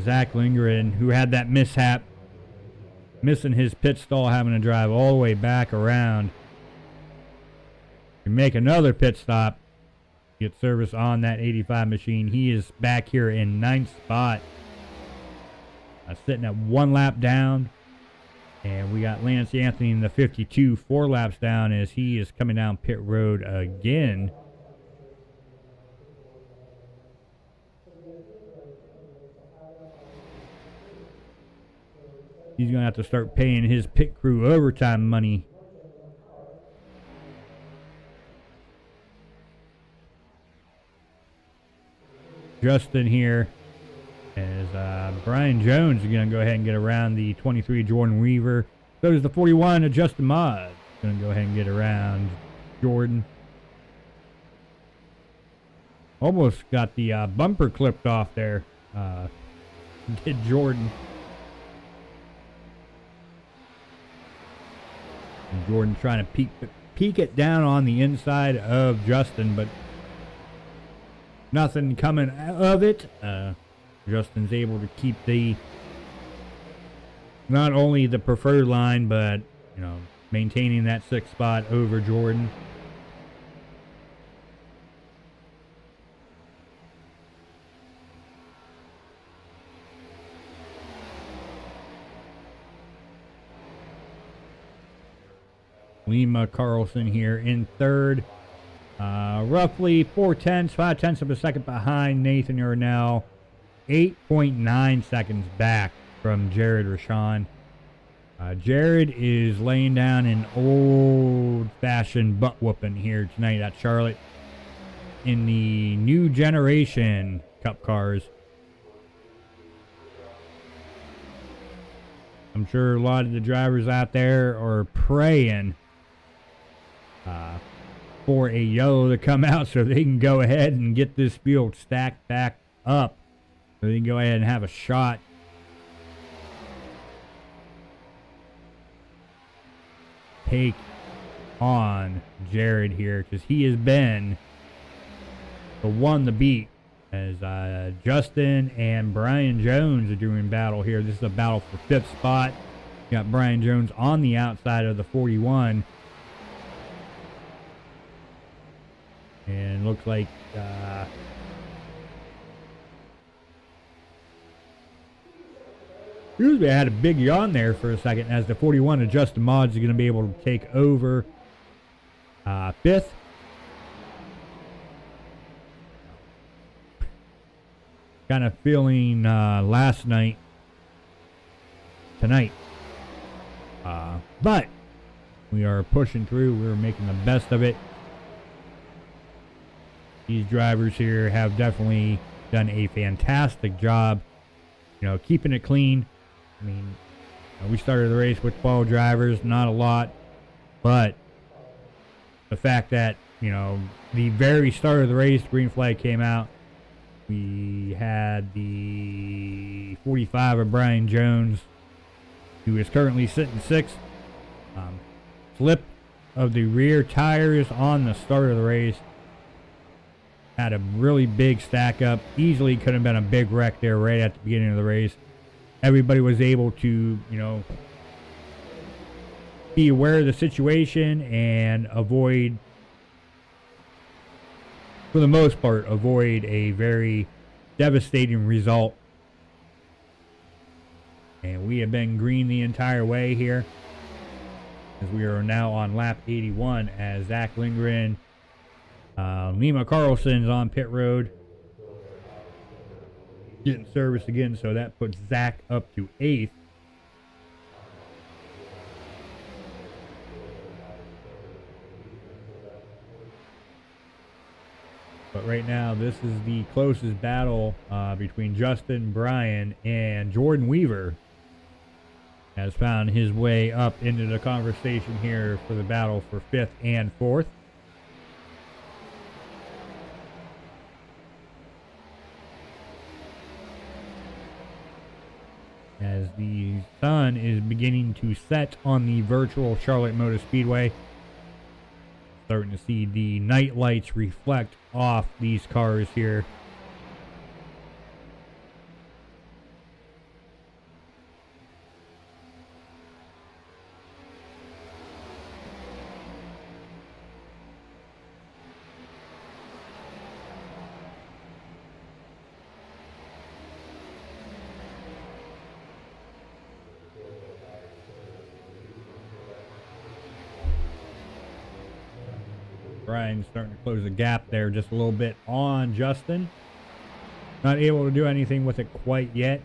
Zach Lindgren, who had that mishap, missing his pit stall, having to drive all the way back around to make another pit stop, get service on that 85 machine. He is back here in 9th spot, sitting at 1 lap down. And we got Lance Anthony in the 52, 4 laps down as he is coming down pit road again. He's going to have to start paying his pit crew overtime money. Justin here as Brian Jones is going to go ahead and get around the 23 Jordan Weaver. So does the 41 Justin Modd. Going to go ahead and get around Jordan. Almost got the bumper clipped off there. Did Jordan. And Jordan trying to peek it down on the inside of Justin, but nothing coming of it. Justin's able to keep not only the preferred line, but maintaining that 6th spot over Jordan. Lima Carlson here in 3rd. Roughly 5 tenths of a second behind Nathan Urnell. 8.9 seconds back from Jared Rashawn. Jared is laying down an old-fashioned butt-whooping here tonight at Charlotte in the new generation Cup cars. I'm sure a lot of the drivers out there are praying for a yellow to come out so they can go ahead and get this field stacked back up. So they can go ahead and have a shot. Take on Jared here, because he has been the one to beat as Justin and Brian Jones are doing battle here. This is a battle for 5th spot. You got Brian Jones on the outside of the 41. And looks like usually I had a big yawn there for a second as the 41 of Justin Mods is going to be able to take over 5th. Kind of feeling last night, tonight. But we are pushing through. We're making the best of it. These drivers here have definitely done a fantastic job, keeping it clean. I mean, we started the race with 12 drivers, not a lot, but the fact that, the very start of the race, green flag came out. We had the 45 of Brian Jones, who is currently sitting 6th. slip of the rear tires on the start of the race. Had a really big stack up. Easily could have been a big wreck there right at the beginning of the race. Everybody was able to, be aware of the situation and avoid, for the most part, avoid a very devastating result. And we have been green the entire way here, as we are now on lap 81 as Zach Lindgren, Lima Carlson's on pit road, getting service again, so that puts Zach up to 8th. But right now, this is the closest battle between Justin, Brian, and Jordan Weaver. Has found his way up into the conversation here for the battle for 5th and 4th. As the sun is beginning to set on the virtual Charlotte Motor Speedway. Starting to see the night lights reflect off these cars here. Brian's starting to close the gap there just a little bit on Justin. Not able to do anything with it quite yet.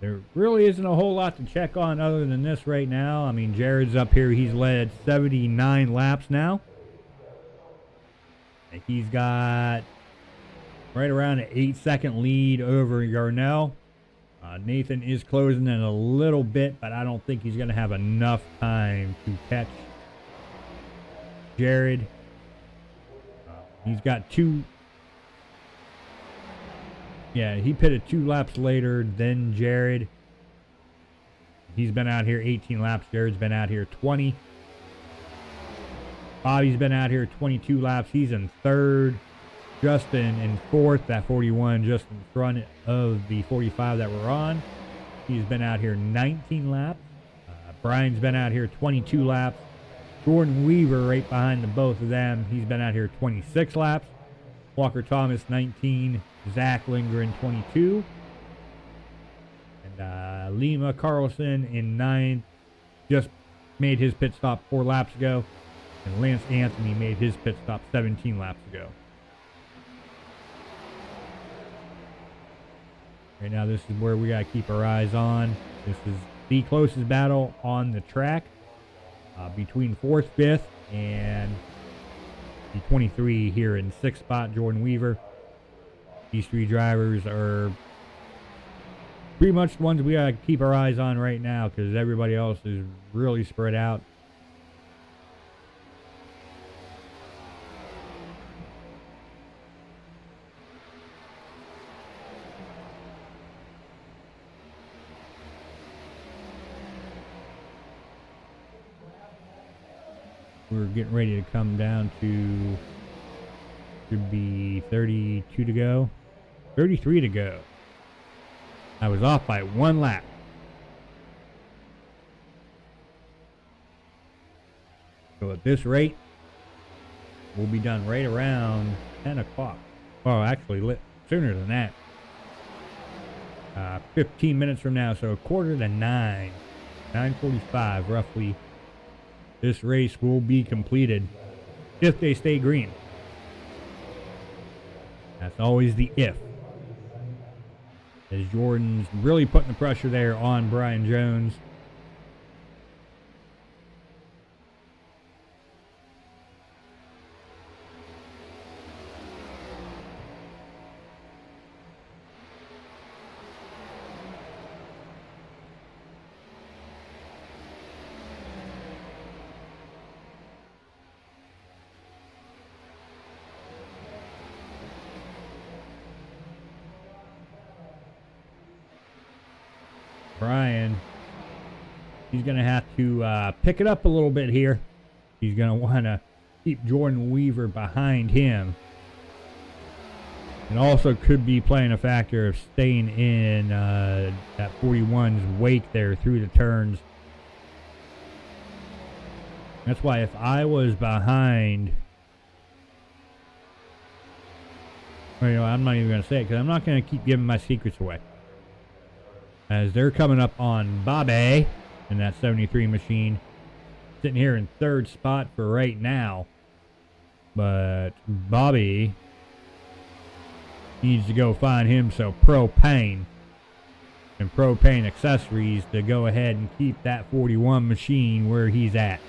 There really isn't a whole lot to check on other than this right now. I mean, Jared's up here. He's led 79 laps now. And he's got right around an 8-second lead over Yarnell. Nathan is closing in a little bit, but I don't think he's going to have enough time to catch Jared. He's got two. Yeah, he pitted 2 laps later than Jared. He's been out here 18 laps. Jared's been out here 20. Bobby's been out here 22 laps. He's in 3rd. Justin in 4th, that 41 just in front of the 45 that we're on. He's been out here 19 laps. Brian's been out here 22 laps. Jordan Weaver right behind the both of them. He's been out here 26 laps. Walker Thomas 19. Zach Lindgren 22. And Lima Carlson in 9th. Just made his pit stop 4 laps ago. And Lance Anthony made his pit stop 17 laps ago. Right now, this is where we got to keep our eyes on. This is the closest battle on the track. Between 4th, 5th, and the 23 here in 6th spot, Jordan Weaver. These 3 drivers are pretty much the ones we gotta keep our eyes on right now because everybody else is really spread out. We're getting ready to come down to, should be 32 to go, 33 to go. I was off by 1 lap. So at this rate, we'll be done right around 10 o'clock. Well, actually, sooner than that. 15 minutes from now, so 8:45, 9:45 roughly. This race will be completed if they stay green. That's always the if. As Jordan's really putting the pressure there on Brian Jones. Brian He's going to have to pick it up a little bit here. He's going to want to keep Jordan Weaver behind him. And also could be playing a factor of staying in that 41's wake there through the turns. That's why if I was behind, well, you know, I'm not even going to say it because I'm not going to keep giving my secrets away. As they're coming up on Bobby in that 73 machine. Sitting here in third spot for right now. But Bobby needs to go find him some propane and propane accessories to go ahead and keep that 41 machine where he's at.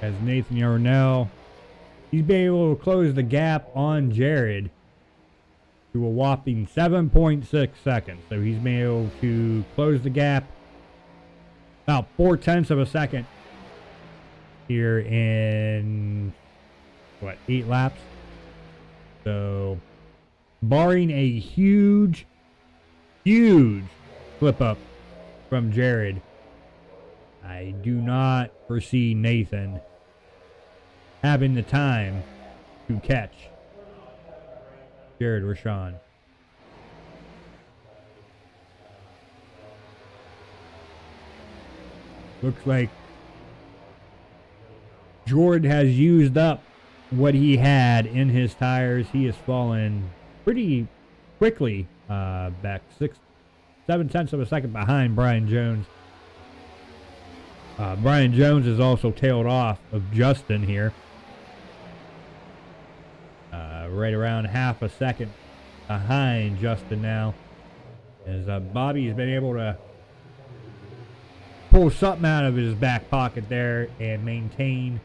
As Nathan Yarnell, he's been able to close the gap on Jared to a whopping 7.6 seconds. So he's been able to close the gap about 0.4 of a second here in, what, 8 laps? So, barring a huge flip up from Jared, I do not foresee Nathan having the time to catch Jared Rashawn. Looks like Jordan has used up what he had in his tires. He has fallen pretty quickly back 7/10 of a second behind Brian Jones. Brian Jones is also tailed off of Justin here. Right around half a second behind Justin now. As Bobby's been able to pull something out of his back pocket there and maintain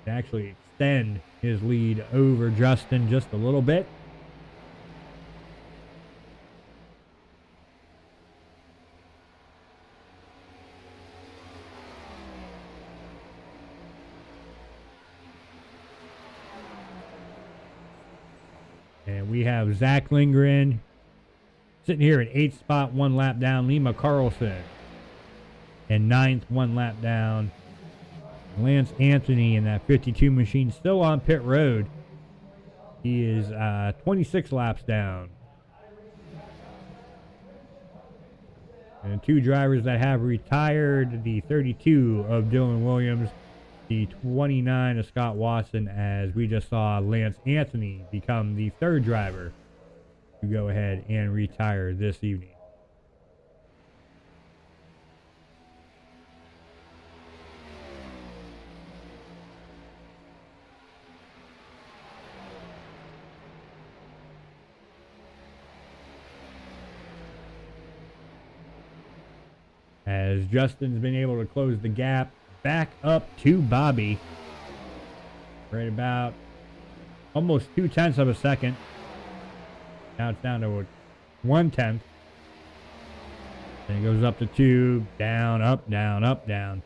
and actually extend his lead over Justin just a little bit. And we have Zach Lindgren sitting here in 8th spot, 1 lap down. Lima Carlson in 9th, 1 lap down. Lance Anthony in that 52 machine still on pit road. He is 26 laps down. And 2 drivers that have retired, the 32 of Dylan Williams, the 29 of Scott Watson, as we just saw Lance Anthony become the 3rd driver to go ahead and retire this evening. As Justin's been able to close the gap back up to Bobby. Right about almost 0.2 of a second. Now it's down to 1/10. Then it goes up to 2, down, up, down, up, down.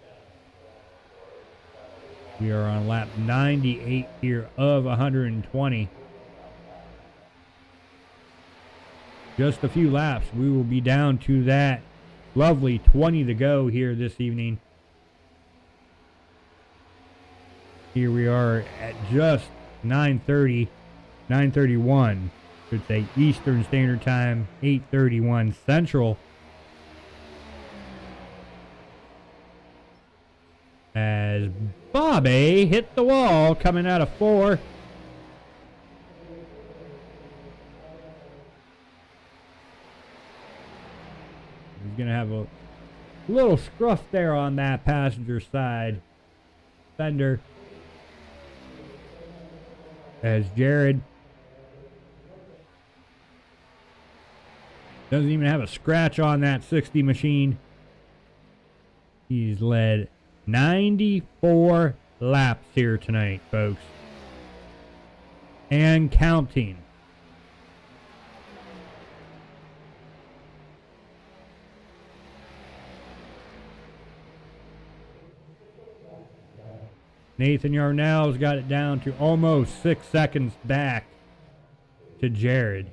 We are on lap 98 here of 120. Just a few laps. We will be down to that lovely 20 to go here this evening. Here we are at just 9:30, 9:31, should say Eastern Standard Time, 8:31 Central. As Bobby hit the wall coming out of 4. He's going to have a little scruff there on that passenger side fender. As Jared doesn't even have a scratch on that 60 machine. He's led 94 laps here tonight, folks. And counting. Nathan Yarnell's got it down to almost 6 seconds back to Jared.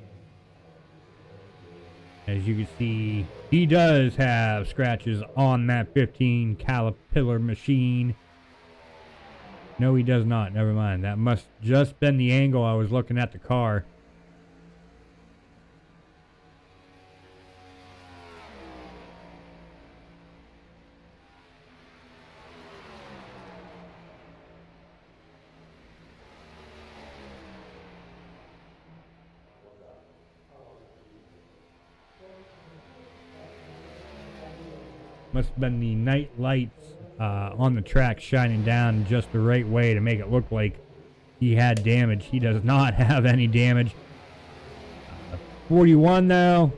As you can see, he does have scratches on that 15 Caterpillar machine. No, he does not. Never mind. That must just been the angle I was looking at the car. Must have been the night lights on the track shining down just the right way to make it look like he had damage. He does not have any damage. 41 though,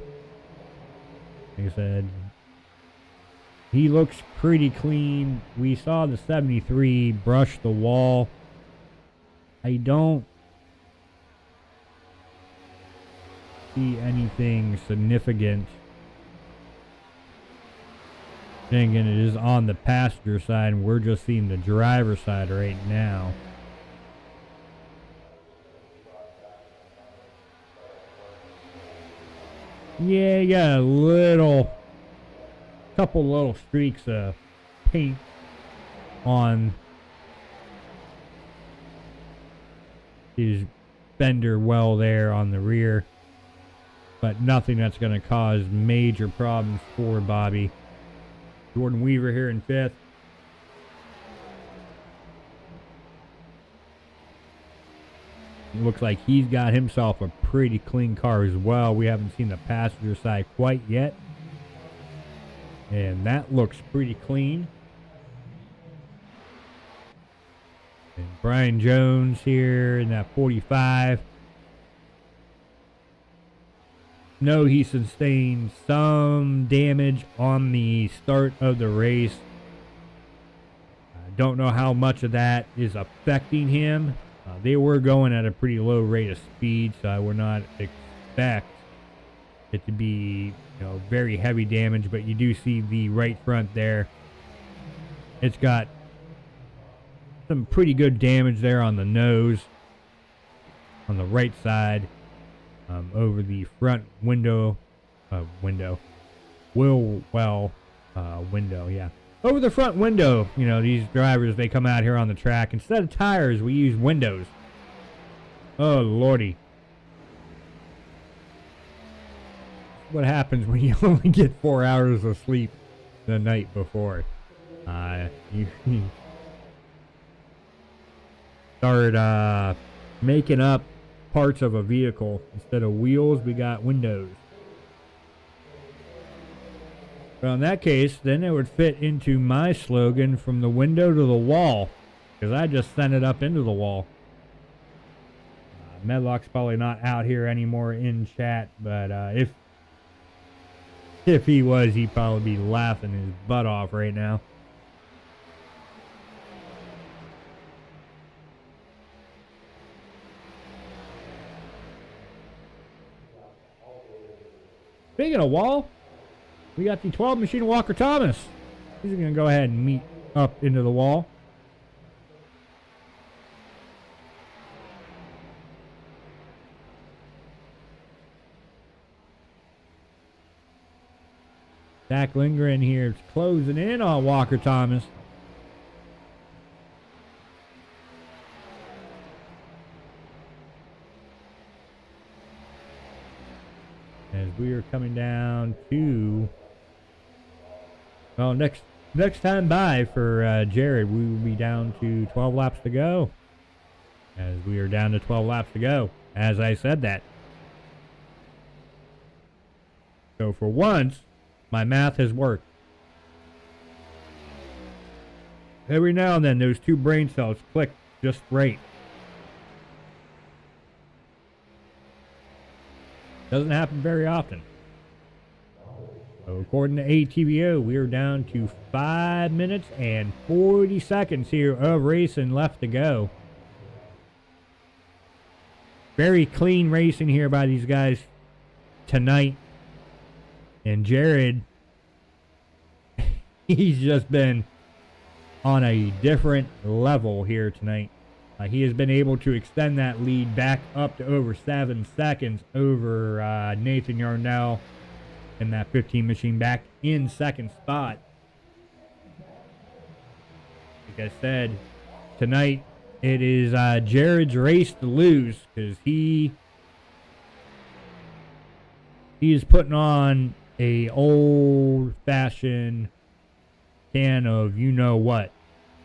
like I said, he looks pretty clean. We saw the 73 brush the wall. I don't see anything significant. Again, it is on the passenger side, and we're just seeing the driver's side right now. Yeah, you got a couple little streaks of paint on his fender well there on the rear, but nothing that's going to cause major problems for Bobby. Jordan Weaver here in 5th. It looks like he's got himself a pretty clean car as well. We haven't seen the passenger side quite yet. And that looks pretty clean. And Brian Jones here in that 45. No, he sustained some damage on the start of the race. I don't know how much of that is affecting him. They were going at a pretty low rate of speed, so I would not expect it to be, very heavy damage. But you do see the right front there. It's got some pretty good damage there on the nose, on the right side. Over the front window, window, yeah. Over the front window, these drivers, they come out here on the track. Instead of tires, we use windows. Oh, Lordy. What happens when you only get 4 hours of sleep the night before? You start making up parts of a vehicle. Instead of wheels, we got windows. Well, in that case, then it would fit into my slogan, from the window to the wall, because I just sent it up into the wall. Medlock's probably not out here anymore in chat, but if he was, he'd probably be laughing his butt off right now. Speaking of wall, we got the 12 machine Walker Thomas. He's going to go ahead and meet up into the wall. Zach Lindgren here is closing in on Walker Thomas. As we are coming down to, well, next time by for Jared, we will be down to 12 laps to go. As we are down to 12 laps to go, as I said that. So for once, my math has worked. Every now and then, those two brain cells click just right. Doesn't happen very often. So according to ATVO, we're down to 5 minutes and 40 seconds here of racing left to go. Very clean racing here by these guys tonight. And Jared, he's just been on a different level here tonight. He has been able to extend that lead back up to over 7 seconds over Nathan Yarnell in that 15 machine, back in second spot. Like I said, tonight it is Jared's race to lose, because he is putting on a old-fashioned can of you-know-what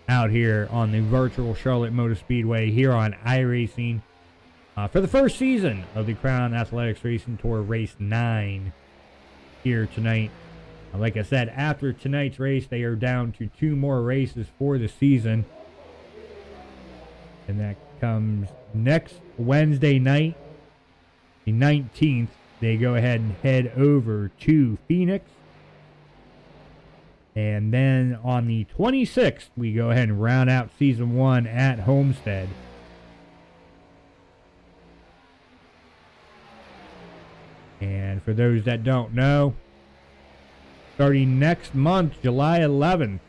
out here on the virtual Charlotte Motor Speedway here on iRacing for the first season of the Crown Athletics Racing Tour Race 9 here tonight. Like I said, after tonight's race, they are down to 2 more races for the season. And that comes next Wednesday night, the 19th. They go ahead and head over to Phoenix. And then on the 26th, we go ahead and round out Season 1 at Homestead. And for those that don't know, starting next month, July 11th,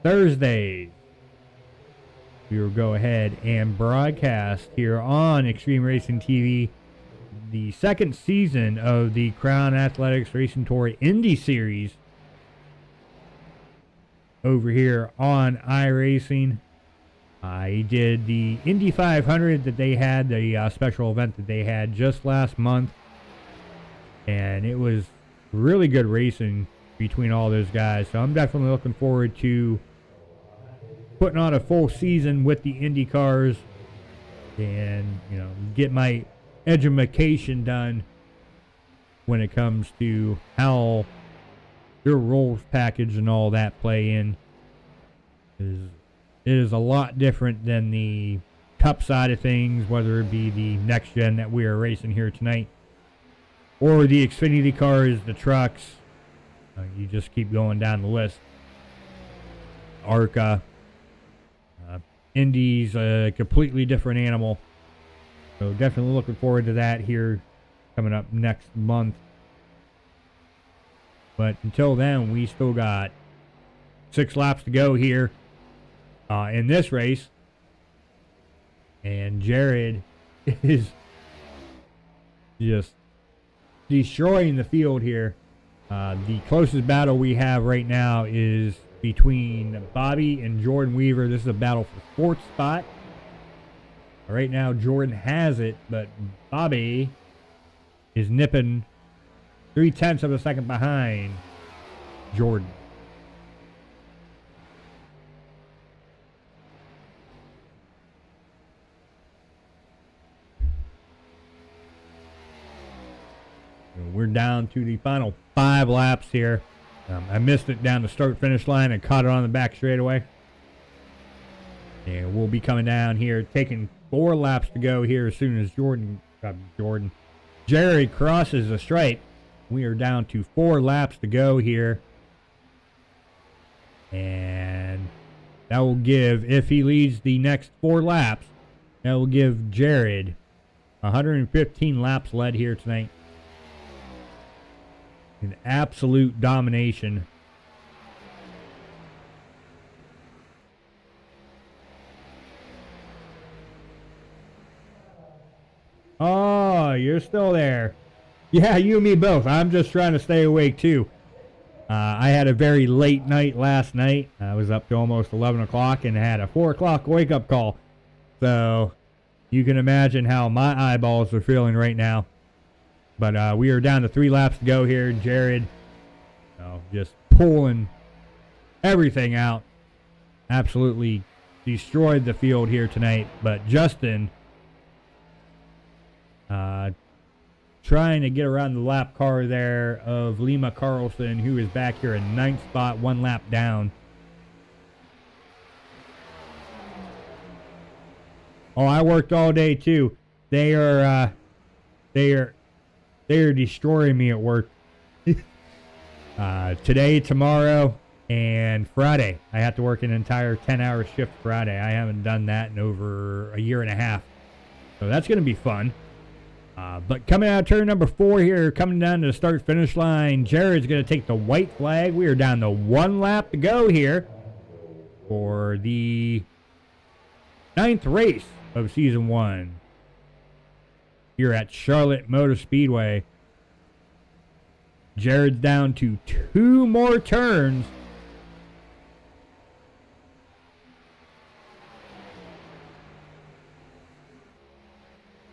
Thursdays, we will go ahead and broadcast here on Extreme Racing TV the second season of the Crown Athletics Racing Tour Indy Series over here on iRacing. I did the Indy 500 that they had, the special event that they had just last month, and it was really good racing between all those guys. So I'm definitely looking forward to putting on a full season with the Indy cars, and get my education done when it comes to how their rules package and all that play in. It is a lot different than the Cup side of things, whether it be the next gen that we are racing here tonight, or the Xfinity cars, the trucks. You just keep going down the list. ARCA, Indy's a completely different animal. So definitely looking forward to that here coming up next month. But until then, we still got 6 laps to go here in this race. And Jared is just destroying the field here. The closest battle we have right now is between Bobby and Jordan Weaver. This is a battle for 4th spot. Right now, Jordan has it, but Bobby is nipping 0.3 of a second behind Jordan. We're down to the final 5 laps here. I missed it down the start-finish line and caught it on the back straightaway. And we'll be coming down here, taking 4 laps to go here as soon as Jared crosses the stripe. We are down to 4 laps to go here. And that will give, if he leads the next 4 laps, that will give Jared 115 laps led here tonight. An absolute domination. Oh, you're still there. Yeah, you and me both. I'm just trying to stay awake too. I had a very late night last night. I was up to almost 11 o'clock and had a 4 o'clock wake-up call. So you can imagine how my eyeballs are feeling right now. But we are down to 3 laps to go here. Jared just pulling everything out. Absolutely destroyed the field here tonight. But Justin trying to get around the lap car there of Lima Carlson, who is back here in 9th spot, 1 lap down. Oh, I worked all day too. They are destroying me at work. Today, tomorrow, and Friday. I have to work an entire 10-hour shift Friday. I haven't done that in over a year and a half. So that's going to be fun. But coming out of turn number 4 here, coming down to the start-finish line, Jared's going to take the white flag. We are down to 1 lap to go here for the 9th race of Season 1 here at Charlotte Motor Speedway. Jared's down to 2 more turns.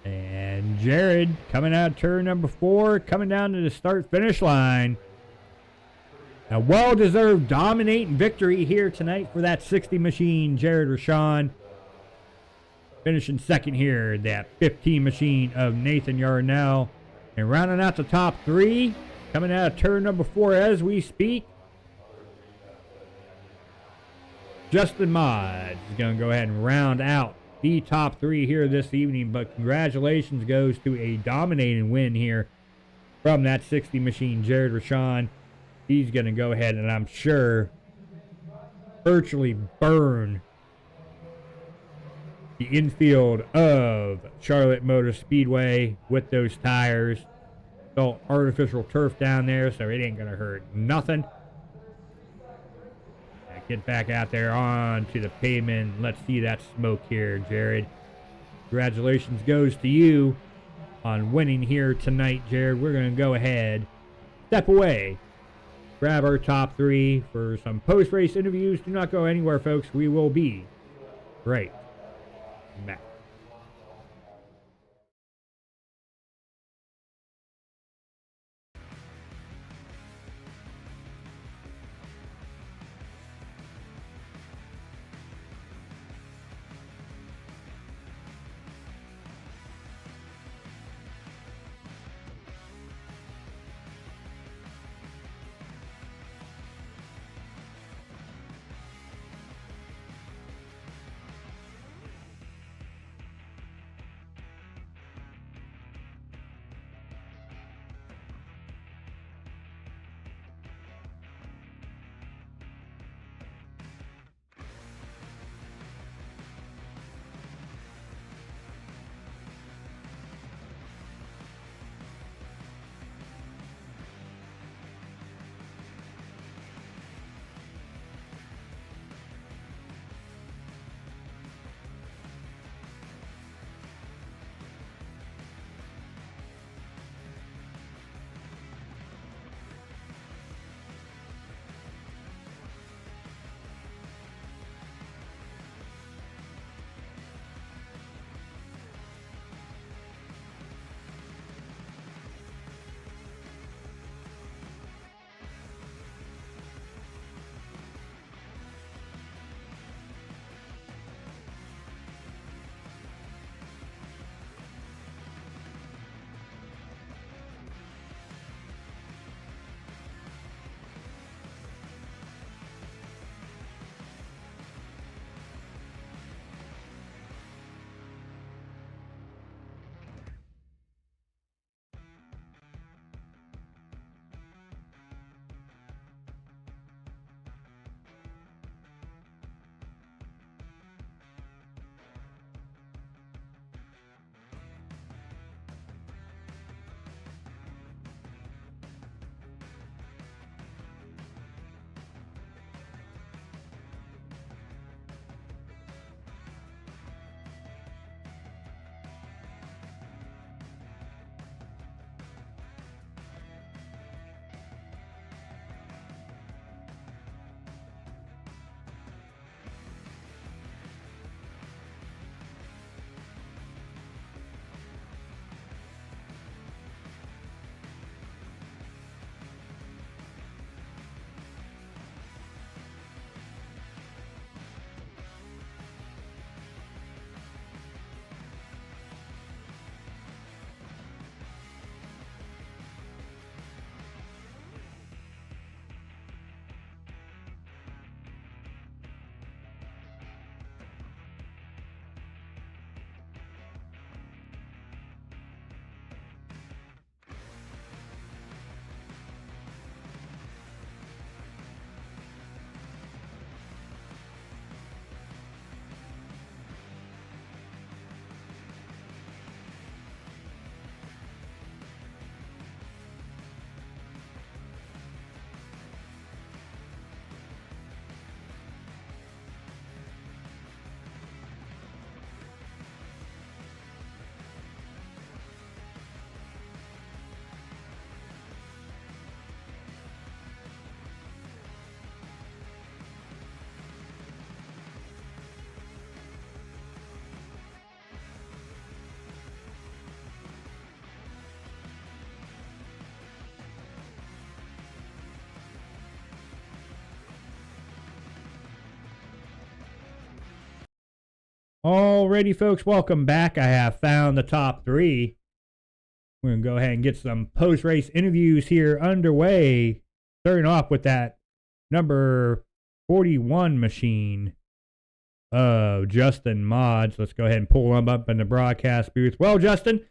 And Jared coming out of turn number 4, coming down to the start-finish line. A well-deserved dominating victory here tonight for that 60 machine, Jared Rashawn. Finishing second here, that 15 machine of Nathan Yarnell. And rounding out the top 3, coming out of turn number 4 as we speak, Justin Mods is going to go ahead and round out the top 3 here this evening. But congratulations goes to a dominating win here from that 60 machine, Jared Rashawn. He's going to go ahead and, I'm sure, virtually burn the infield of Charlotte Motor Speedway with those tires. It's all artificial turf down there, so it ain't going to hurt nothing. Get back out there onto the pavement. Let's see that smoke here, Jared. Congratulations goes to you on winning here tonight, Jared. We're going to go ahead, step away, grab our top 3 for some post-race interviews. Do not go anywhere, folks. We will be right back. Alrighty, folks, welcome back. I have found the top three. We're going to go ahead and get some post-race interviews here underway. Starting off with that number 41 machine of Justin Mods. Let's go ahead and pull him up in the broadcast booth. Well, Justin,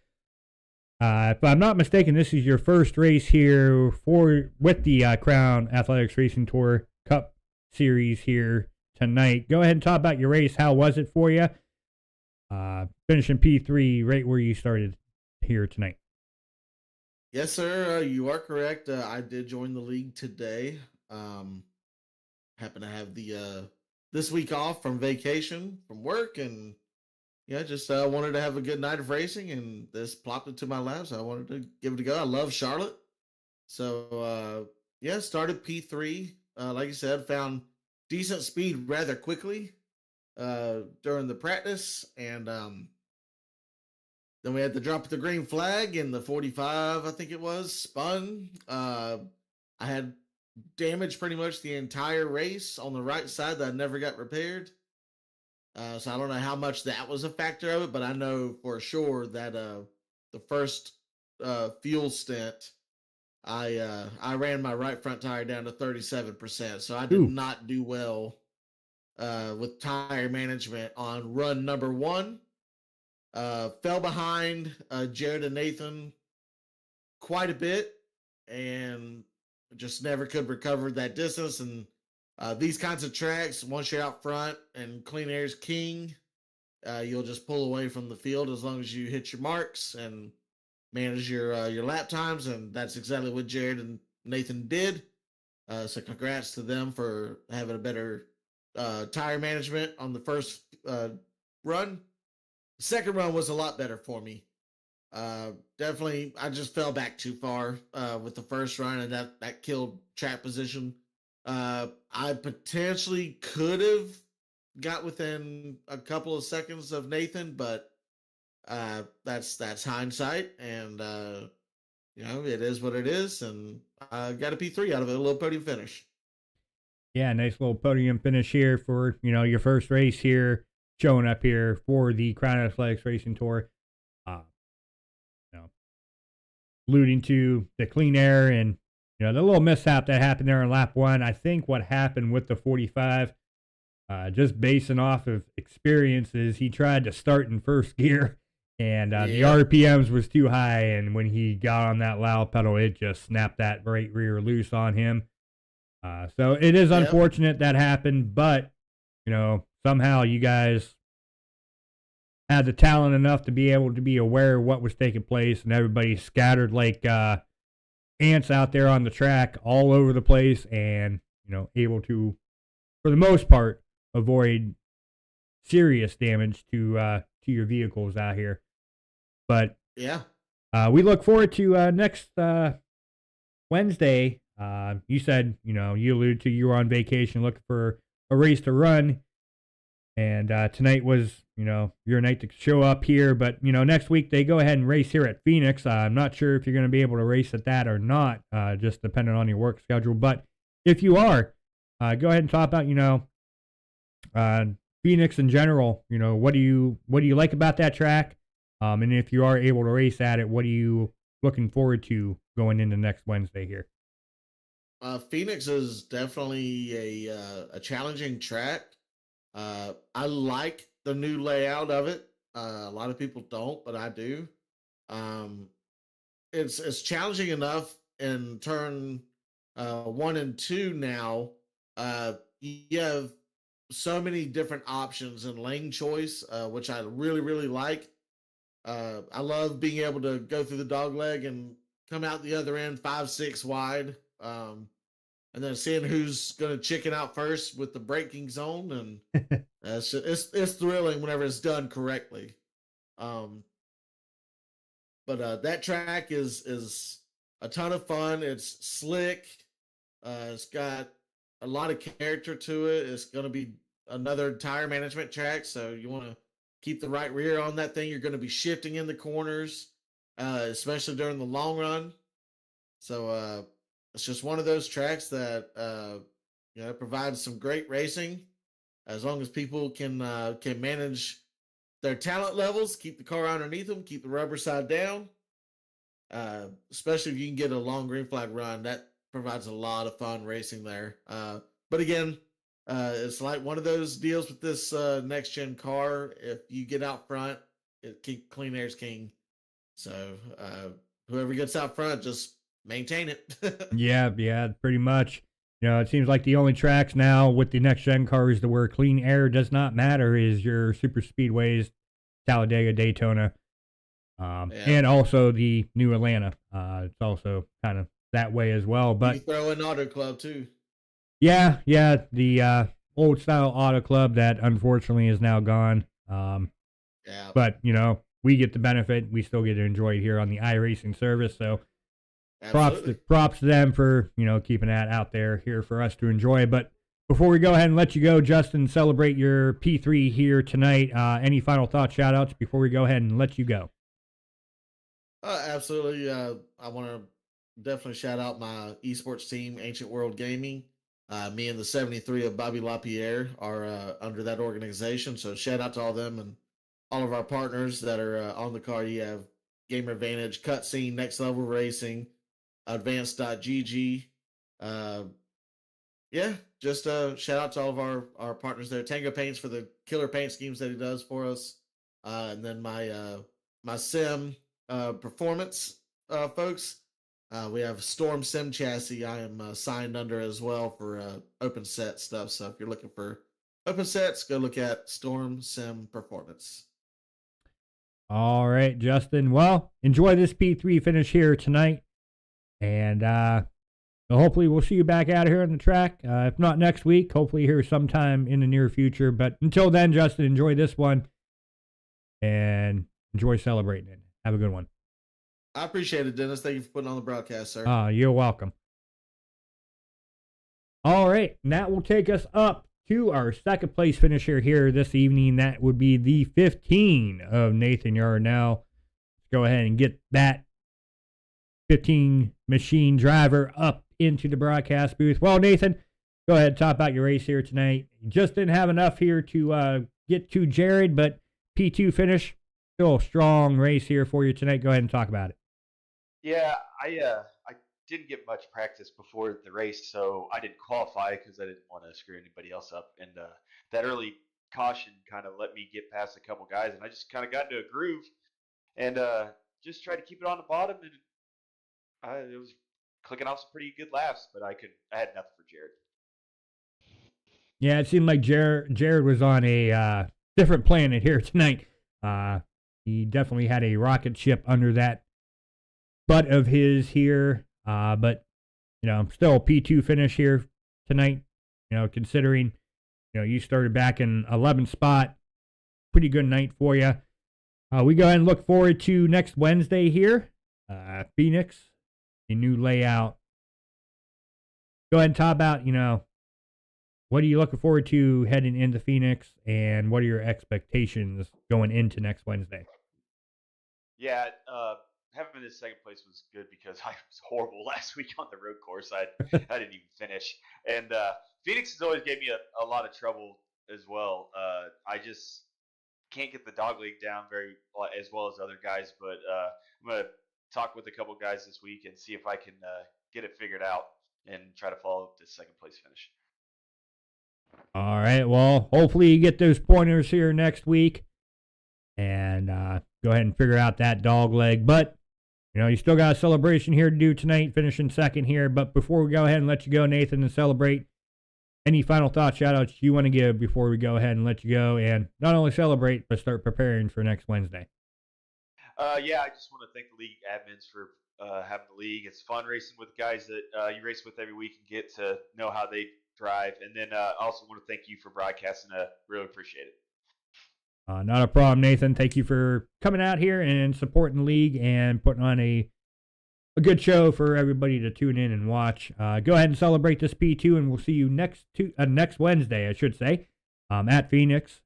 if I'm not mistaken, this is your first race here with the Crown Athletics Racing Tour Cup Series here tonight. Go ahead and talk about your race. How was it for you? Finishing P3 right where you started here tonight. Yes, sir. You are correct. I did join the league today. Happen to have the this week off from vacation from work, and just wanted to have a good night of racing, and this plopped into my lap, so I wanted to give it a go. I love Charlotte, so started P3. Like you said, found decent speed rather quickly during the practice, and then we had to drop the green flag in the 45, I think it was, spun. I had damage pretty much the entire race on the right side that I never got repaired. So I don't know how much that was a factor of it, but I know for sure that the first fuel stint, I ran my right front tire down to 37%. So I did not do well with tire management on run number one. Fell behind Jared and Nathan quite a bit, and just never could recover that distance. And these kinds of tracks, once you're out front and clean air's king, you'll just pull away from the field as long as you hit your marks and manage your lap times. And that's exactly what Jared and Nathan did. So congrats to them for having a better tire management on the first run. Second run was a lot better for me. Definitely, I just fell back too far with the first run, and that killed track position. I potentially could have got within a couple of seconds of Nathan, but that's hindsight, and it is what it is, and I got a P3 out of it, a little podium finish. Yeah, nice little podium finish here for your first race here. Showing up here for the Crown Athletics Racing Tour, alluding to the clean air and the little mishap that happened there in lap one. I think what happened with the 45, just basing off of experiences, he tried to start in first gear, and the RPMs was too high, and when he got on that loud pedal, it just snapped that right rear loose on him. So it is unfortunate that happened, but somehow you guys had the talent enough to be able to be aware of what was taking place, and everybody scattered like ants out there on the track all over the place, and able to, for the most part, avoid serious damage to your vehicles out here. But we look forward to next Wednesday. You said you alluded to you were on vacation looking for a race to run, and tonight was your night to show up here. But next week they go ahead and race here at Phoenix. I'm not sure if you're going to be able to race at that or not, just depending on your work schedule. But if you are, go ahead and talk about Phoenix in general. What do you like about that track? And if you are able to race at it, what are you looking forward to going into next Wednesday here? Phoenix is definitely a challenging track. I like the new layout of it. A lot of people don't, but I do. It's challenging enough in turn 1 and 2 now. You have so many different options in lane choice, which I really, really like. I love being able to go through the dog leg and come out the other end 5-6 wide. And then seeing who's going to chicken out first with the braking zone, and it's thrilling whenever it's done correctly. But that track is a ton of fun. It's slick. It's got a lot of character to it. It's going to be another tire management track, so you want to keep the right rear on that thing. You're going to be shifting in the corners, especially during the long run. So it's just one of those tracks that provides some great racing, as long as people can manage their talent levels, keep the car underneath them, keep the rubber side down. Especially if you can get a long green flag run, that provides a lot of fun racing there. But again, it's like one of those deals with this next gen car. If you get out front, clean air's king. So whoever gets out front, just maintain it. Yeah, pretty much. It seems like the only tracks now with the next gen cars to where clean air does not matter is your super speedways, Talladega, Daytona, and also the new Atlanta. It's also kind of that way as well. But you throw in Auto Club too. Yeah, the old style Auto Club that unfortunately is now gone. But we get the benefit. We still get to enjoy it here on the iRacing service. So props to them for, keeping that out there here for us to enjoy. But before we go ahead and let you go, Justin, celebrate your P3 here tonight. Any final thoughts, shout outs before we go ahead and let you go? Absolutely. I want to definitely shout out my esports team, Ancient World Gaming. Me and the 73 of Bobby LaPierre are under that organization. So shout out to all of them and all of our partners that are on the car. You have Gamer Advantage, Cutscene, Next Level Racing, Advanced.gg. Just shout out to all of our partners there. Tango Paints for the killer paint schemes that he does for us. And then my sim performance folks. We have Storm Sim Chassis. I am signed under as well for open set stuff. So if you're looking for open sets, go look at Storm Sim Performance. All right, Justin. Well, enjoy this P3 finish here tonight. And hopefully we'll see you back out here on the track. If not next week, hopefully here sometime in the near future. But until then, Justin, enjoy this one and enjoy celebrating it. Have a good one. I appreciate it, Dennis. Thank you for putting on the broadcast, sir. You're welcome. All right, and that will take us up to our second place finisher here this evening. That would be the 15 of Nathan Yarnell. Let's go ahead and get that 15 machine driver up into the broadcast booth. Well, Nathan, go ahead and top out your race here tonight. You just didn't have enough here to get to Jared, but P2 finish. Still a strong race here for you tonight. Go ahead and talk about it. Yeah, I didn't get much practice before the race, so I didn't qualify because I didn't want to screw anybody else up. And that early caution kind of let me get past a couple guys, and I just kind of got into a groove and just tried to keep it on the bottom, and it was clicking off some pretty good laps, but I had nothing for Jared. Yeah, it seemed like Jared was on a different planet here tonight. He definitely had a rocket ship under that butt of his here. But, still a P2 finish here tonight, considering, you started back in 11th spot. Pretty good night for you. We go ahead and look forward to next Wednesday here. Phoenix, a new layout. Go ahead and talk about, what are you looking forward to heading into Phoenix, and what are your expectations going into next Wednesday? Yeah, having been in second place was good because I was horrible last week on the road course. I didn't even finish. And Phoenix has always gave me a lot of trouble as well. I just can't get the dog leg down as well as other guys, but I'm going to talk with a couple guys this week and see if I can get it figured out and try to follow up this second place finish. All right, well, hopefully you get those pointers here next week and go ahead and figure out that dog leg. But, you still got a celebration here to do tonight, finishing second here. But before we go ahead and let you go, Nathan, and celebrate, any final thoughts, shout-outs you want to give before we go ahead and let you go and not only celebrate, but start preparing for next Wednesday? I just want to thank the league admins for having the league. It's fun racing with guys that you race with every week and get to know how they drive. And then I also want to thank you for broadcasting. Really appreciate it. Not a problem, Nathan. Thank you for coming out here and supporting the league and putting on a good show for everybody to tune in and watch. Go ahead and celebrate this P2, and we'll see you next Wednesday, I should say, at Phoenix.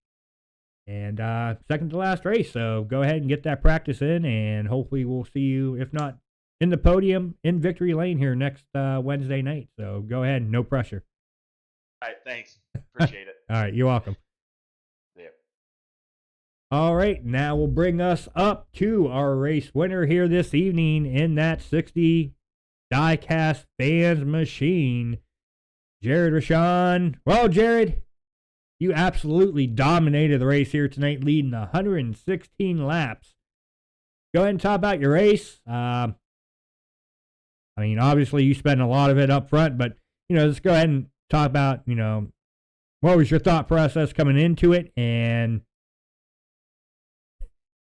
And second to last race. So go ahead and get that practice in, and hopefully we'll see you, if not in the podium, in victory lane here next Wednesday night. So go ahead, no pressure. All right, thanks. Appreciate it. All right, you're welcome. All right, now we'll bring us up to our race winner here this evening in that 60 diecast fans machine, Jared Rashawn. Well, Jared, you absolutely dominated the race here tonight, leading 116 laps. Go ahead and top out your race. I mean, obviously you spent a lot of it up front, but, let's go ahead and talk about, what was your thought process coming into it, and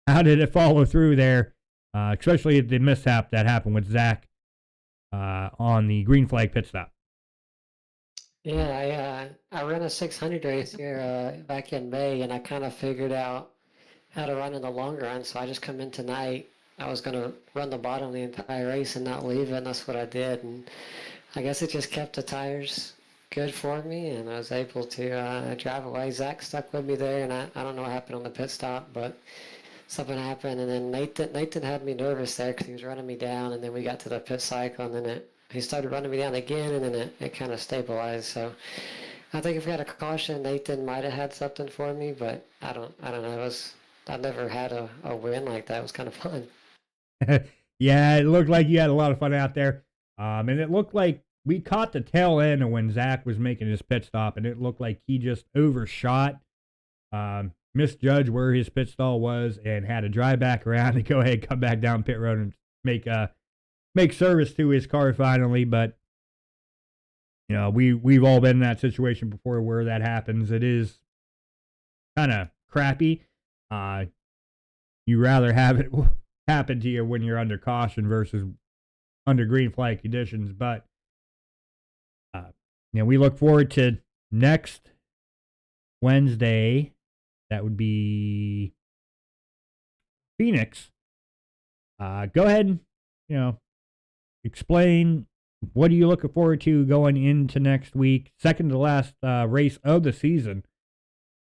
how did it follow through there, especially the mishap that happened with Zach on the green flag pit stop? Yeah, I ran a 600 race here back in May, and I kind of figured out how to run in the long run. So I just come in tonight. I was going to run the bottom the entire race and not leave it, and that's what I did. And I guess it just kept the tires good for me, and I was able to drive away. Zach stuck with me there, and I don't know what happened on the pit stop, but something happened. And then Nathan had me nervous there because he was running me down, and then we got to the pit cycle, and then he started running me down again, and then it kind of stabilized. So I think if we had a caution, Nathan might have had something for me, but I don't know. I've never had a win like that. It was kind of fun. Yeah, it looked like you had a lot of fun out there. And it looked like we caught the tail end of when Zach was making his pit stop, and it looked like he just overshot, misjudged where his pit stall was, and had to drive back around and go ahead, come back down pit road and make service to his car finally. But we've all been in that situation before where that happens. It is kind of crappy. You rather have it happen to you when you're under caution versus under green flag conditions. But we look forward to next Wednesday. That would be Phoenix. Go ahead and explain, what are you looking forward to going into next week? Second to last race of the season.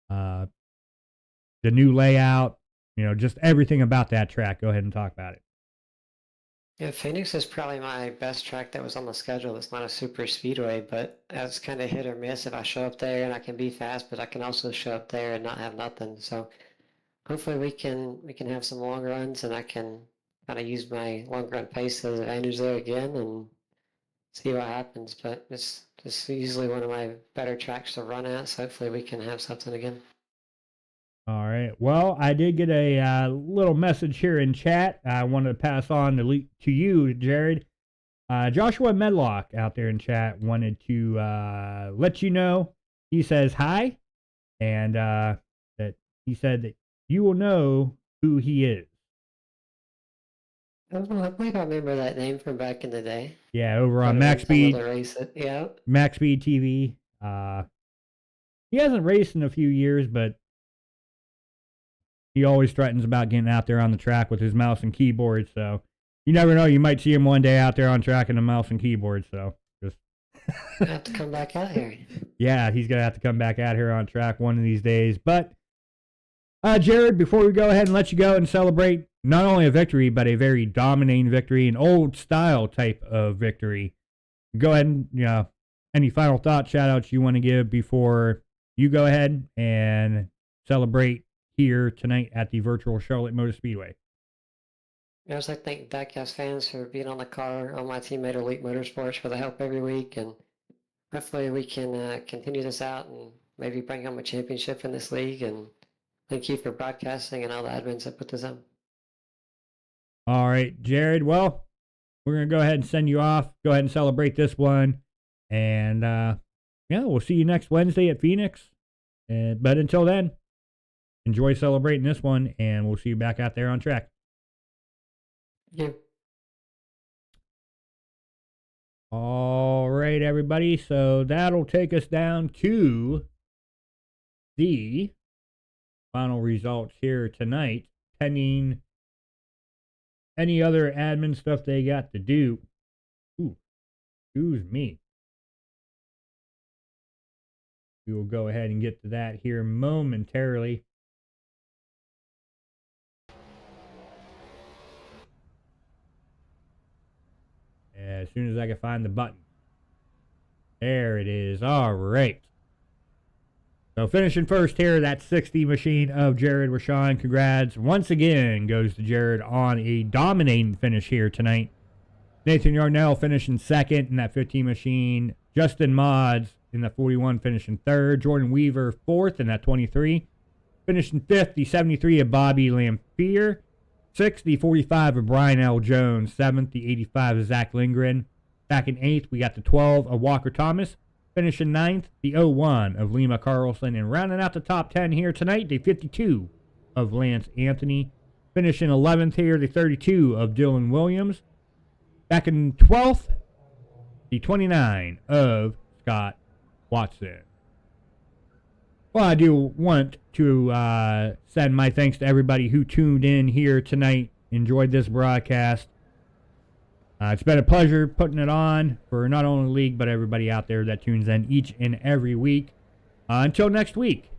The new layout, just everything about that track. Go ahead and talk about it. Yeah, Phoenix is probably my best track that was on the schedule. It's not a super speedway, but it's kind of hit or miss. If I show up there and I can be fast, but I can also show up there and not have nothing. So hopefully we can have some long runs, and I can kind of use my long run pace as an advantage there again and see what happens. But it's usually one of my better tracks to run at. So hopefully we can have something again. All right. Well, I did get a little message here in chat. I wanted to pass on to you, Jared. Joshua Medlock out there in chat wanted to let you know. He says hi, and that he said that you will know who he is. I believe I remember that name from back in the day. Yeah, over on Max Speed. Yeah. Max Speed TV. He hasn't raced in a few years, but he always threatens about getting out there on the track with his mouse and keyboard. So you never know. You might see him one day out there on track in a mouse and keyboard. So just have to come back out here. Yeah, he's going to have to come back out here on track one of these days. But Jared, before we go ahead and let you go and celebrate not only a victory, but a very dominating victory, an old style type of victory, go ahead and, any final thoughts, shout outs you want to give before you go ahead and celebrate here tonight at the virtual Charlotte Motor Speedway? I just like to thank Diecast fans for being on the car, on my teammate Elite Motorsports for the help every week, and hopefully we can continue this out and maybe bring home a championship in this league. And thank you for broadcasting and all the admins that put this on. All right, Jared. Well, we're going to go ahead and send you off. Go ahead and celebrate this one. And, we'll see you next Wednesday at Phoenix. But until then, enjoy celebrating this one, and we'll see you back out there on track. Yeah. All right, everybody. So that'll take us down to the final results here tonight, pending any other admin stuff they got to do. Ooh, excuse me. We will go ahead and get to that here momentarily. As soon as I can find the button. There it is. All right. So finishing first here, that 60 machine of Jared Rashawn. Congrats once again goes to Jared on a dominating finish here tonight. Nathan Yarnell finishing second in that 15 machine. Justin Mods in the 41 finishing third. Jordan Weaver fourth in that 23. Finishing fifth, the 73 of Bobby Lampier. Sixth, the 45 of Brian L. Jones. Seventh, the 85 of Zach Lindgren. Back in eighth, we got the 12 of Walker Thomas. Finishing ninth, the 01 of Lima Carlson. And rounding out the top 10 here tonight, the 52 of Lance Anthony. Finishing 11th here, the 32 of Dylan Williams. Back in 12th, the 29 of Scott Watson. Well, I do want to send my thanks to everybody who tuned in here tonight, enjoyed this broadcast. It's been a pleasure putting it on for not only the league, but everybody out there that tunes in each and every week. Until next week.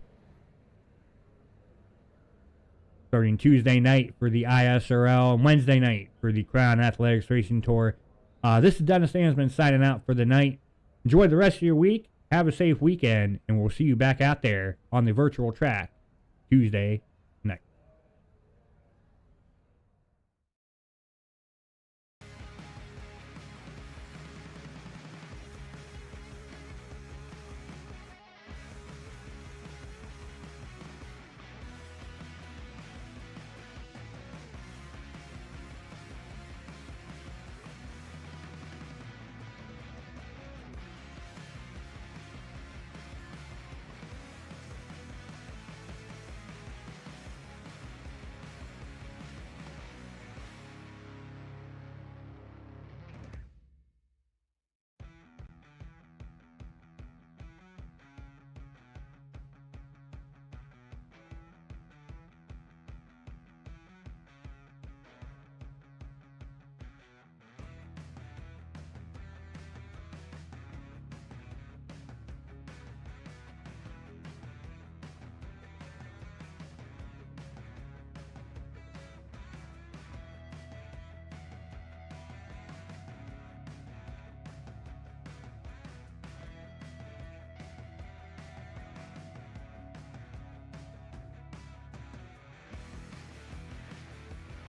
Starting Tuesday night for the ISRL and Wednesday night for the Crown Athletics Racing Tour. This is Dennis Stansman signing out for the night. Enjoy the rest of your week. Have a safe weekend, and we'll see you back out there on the virtual track Tuesday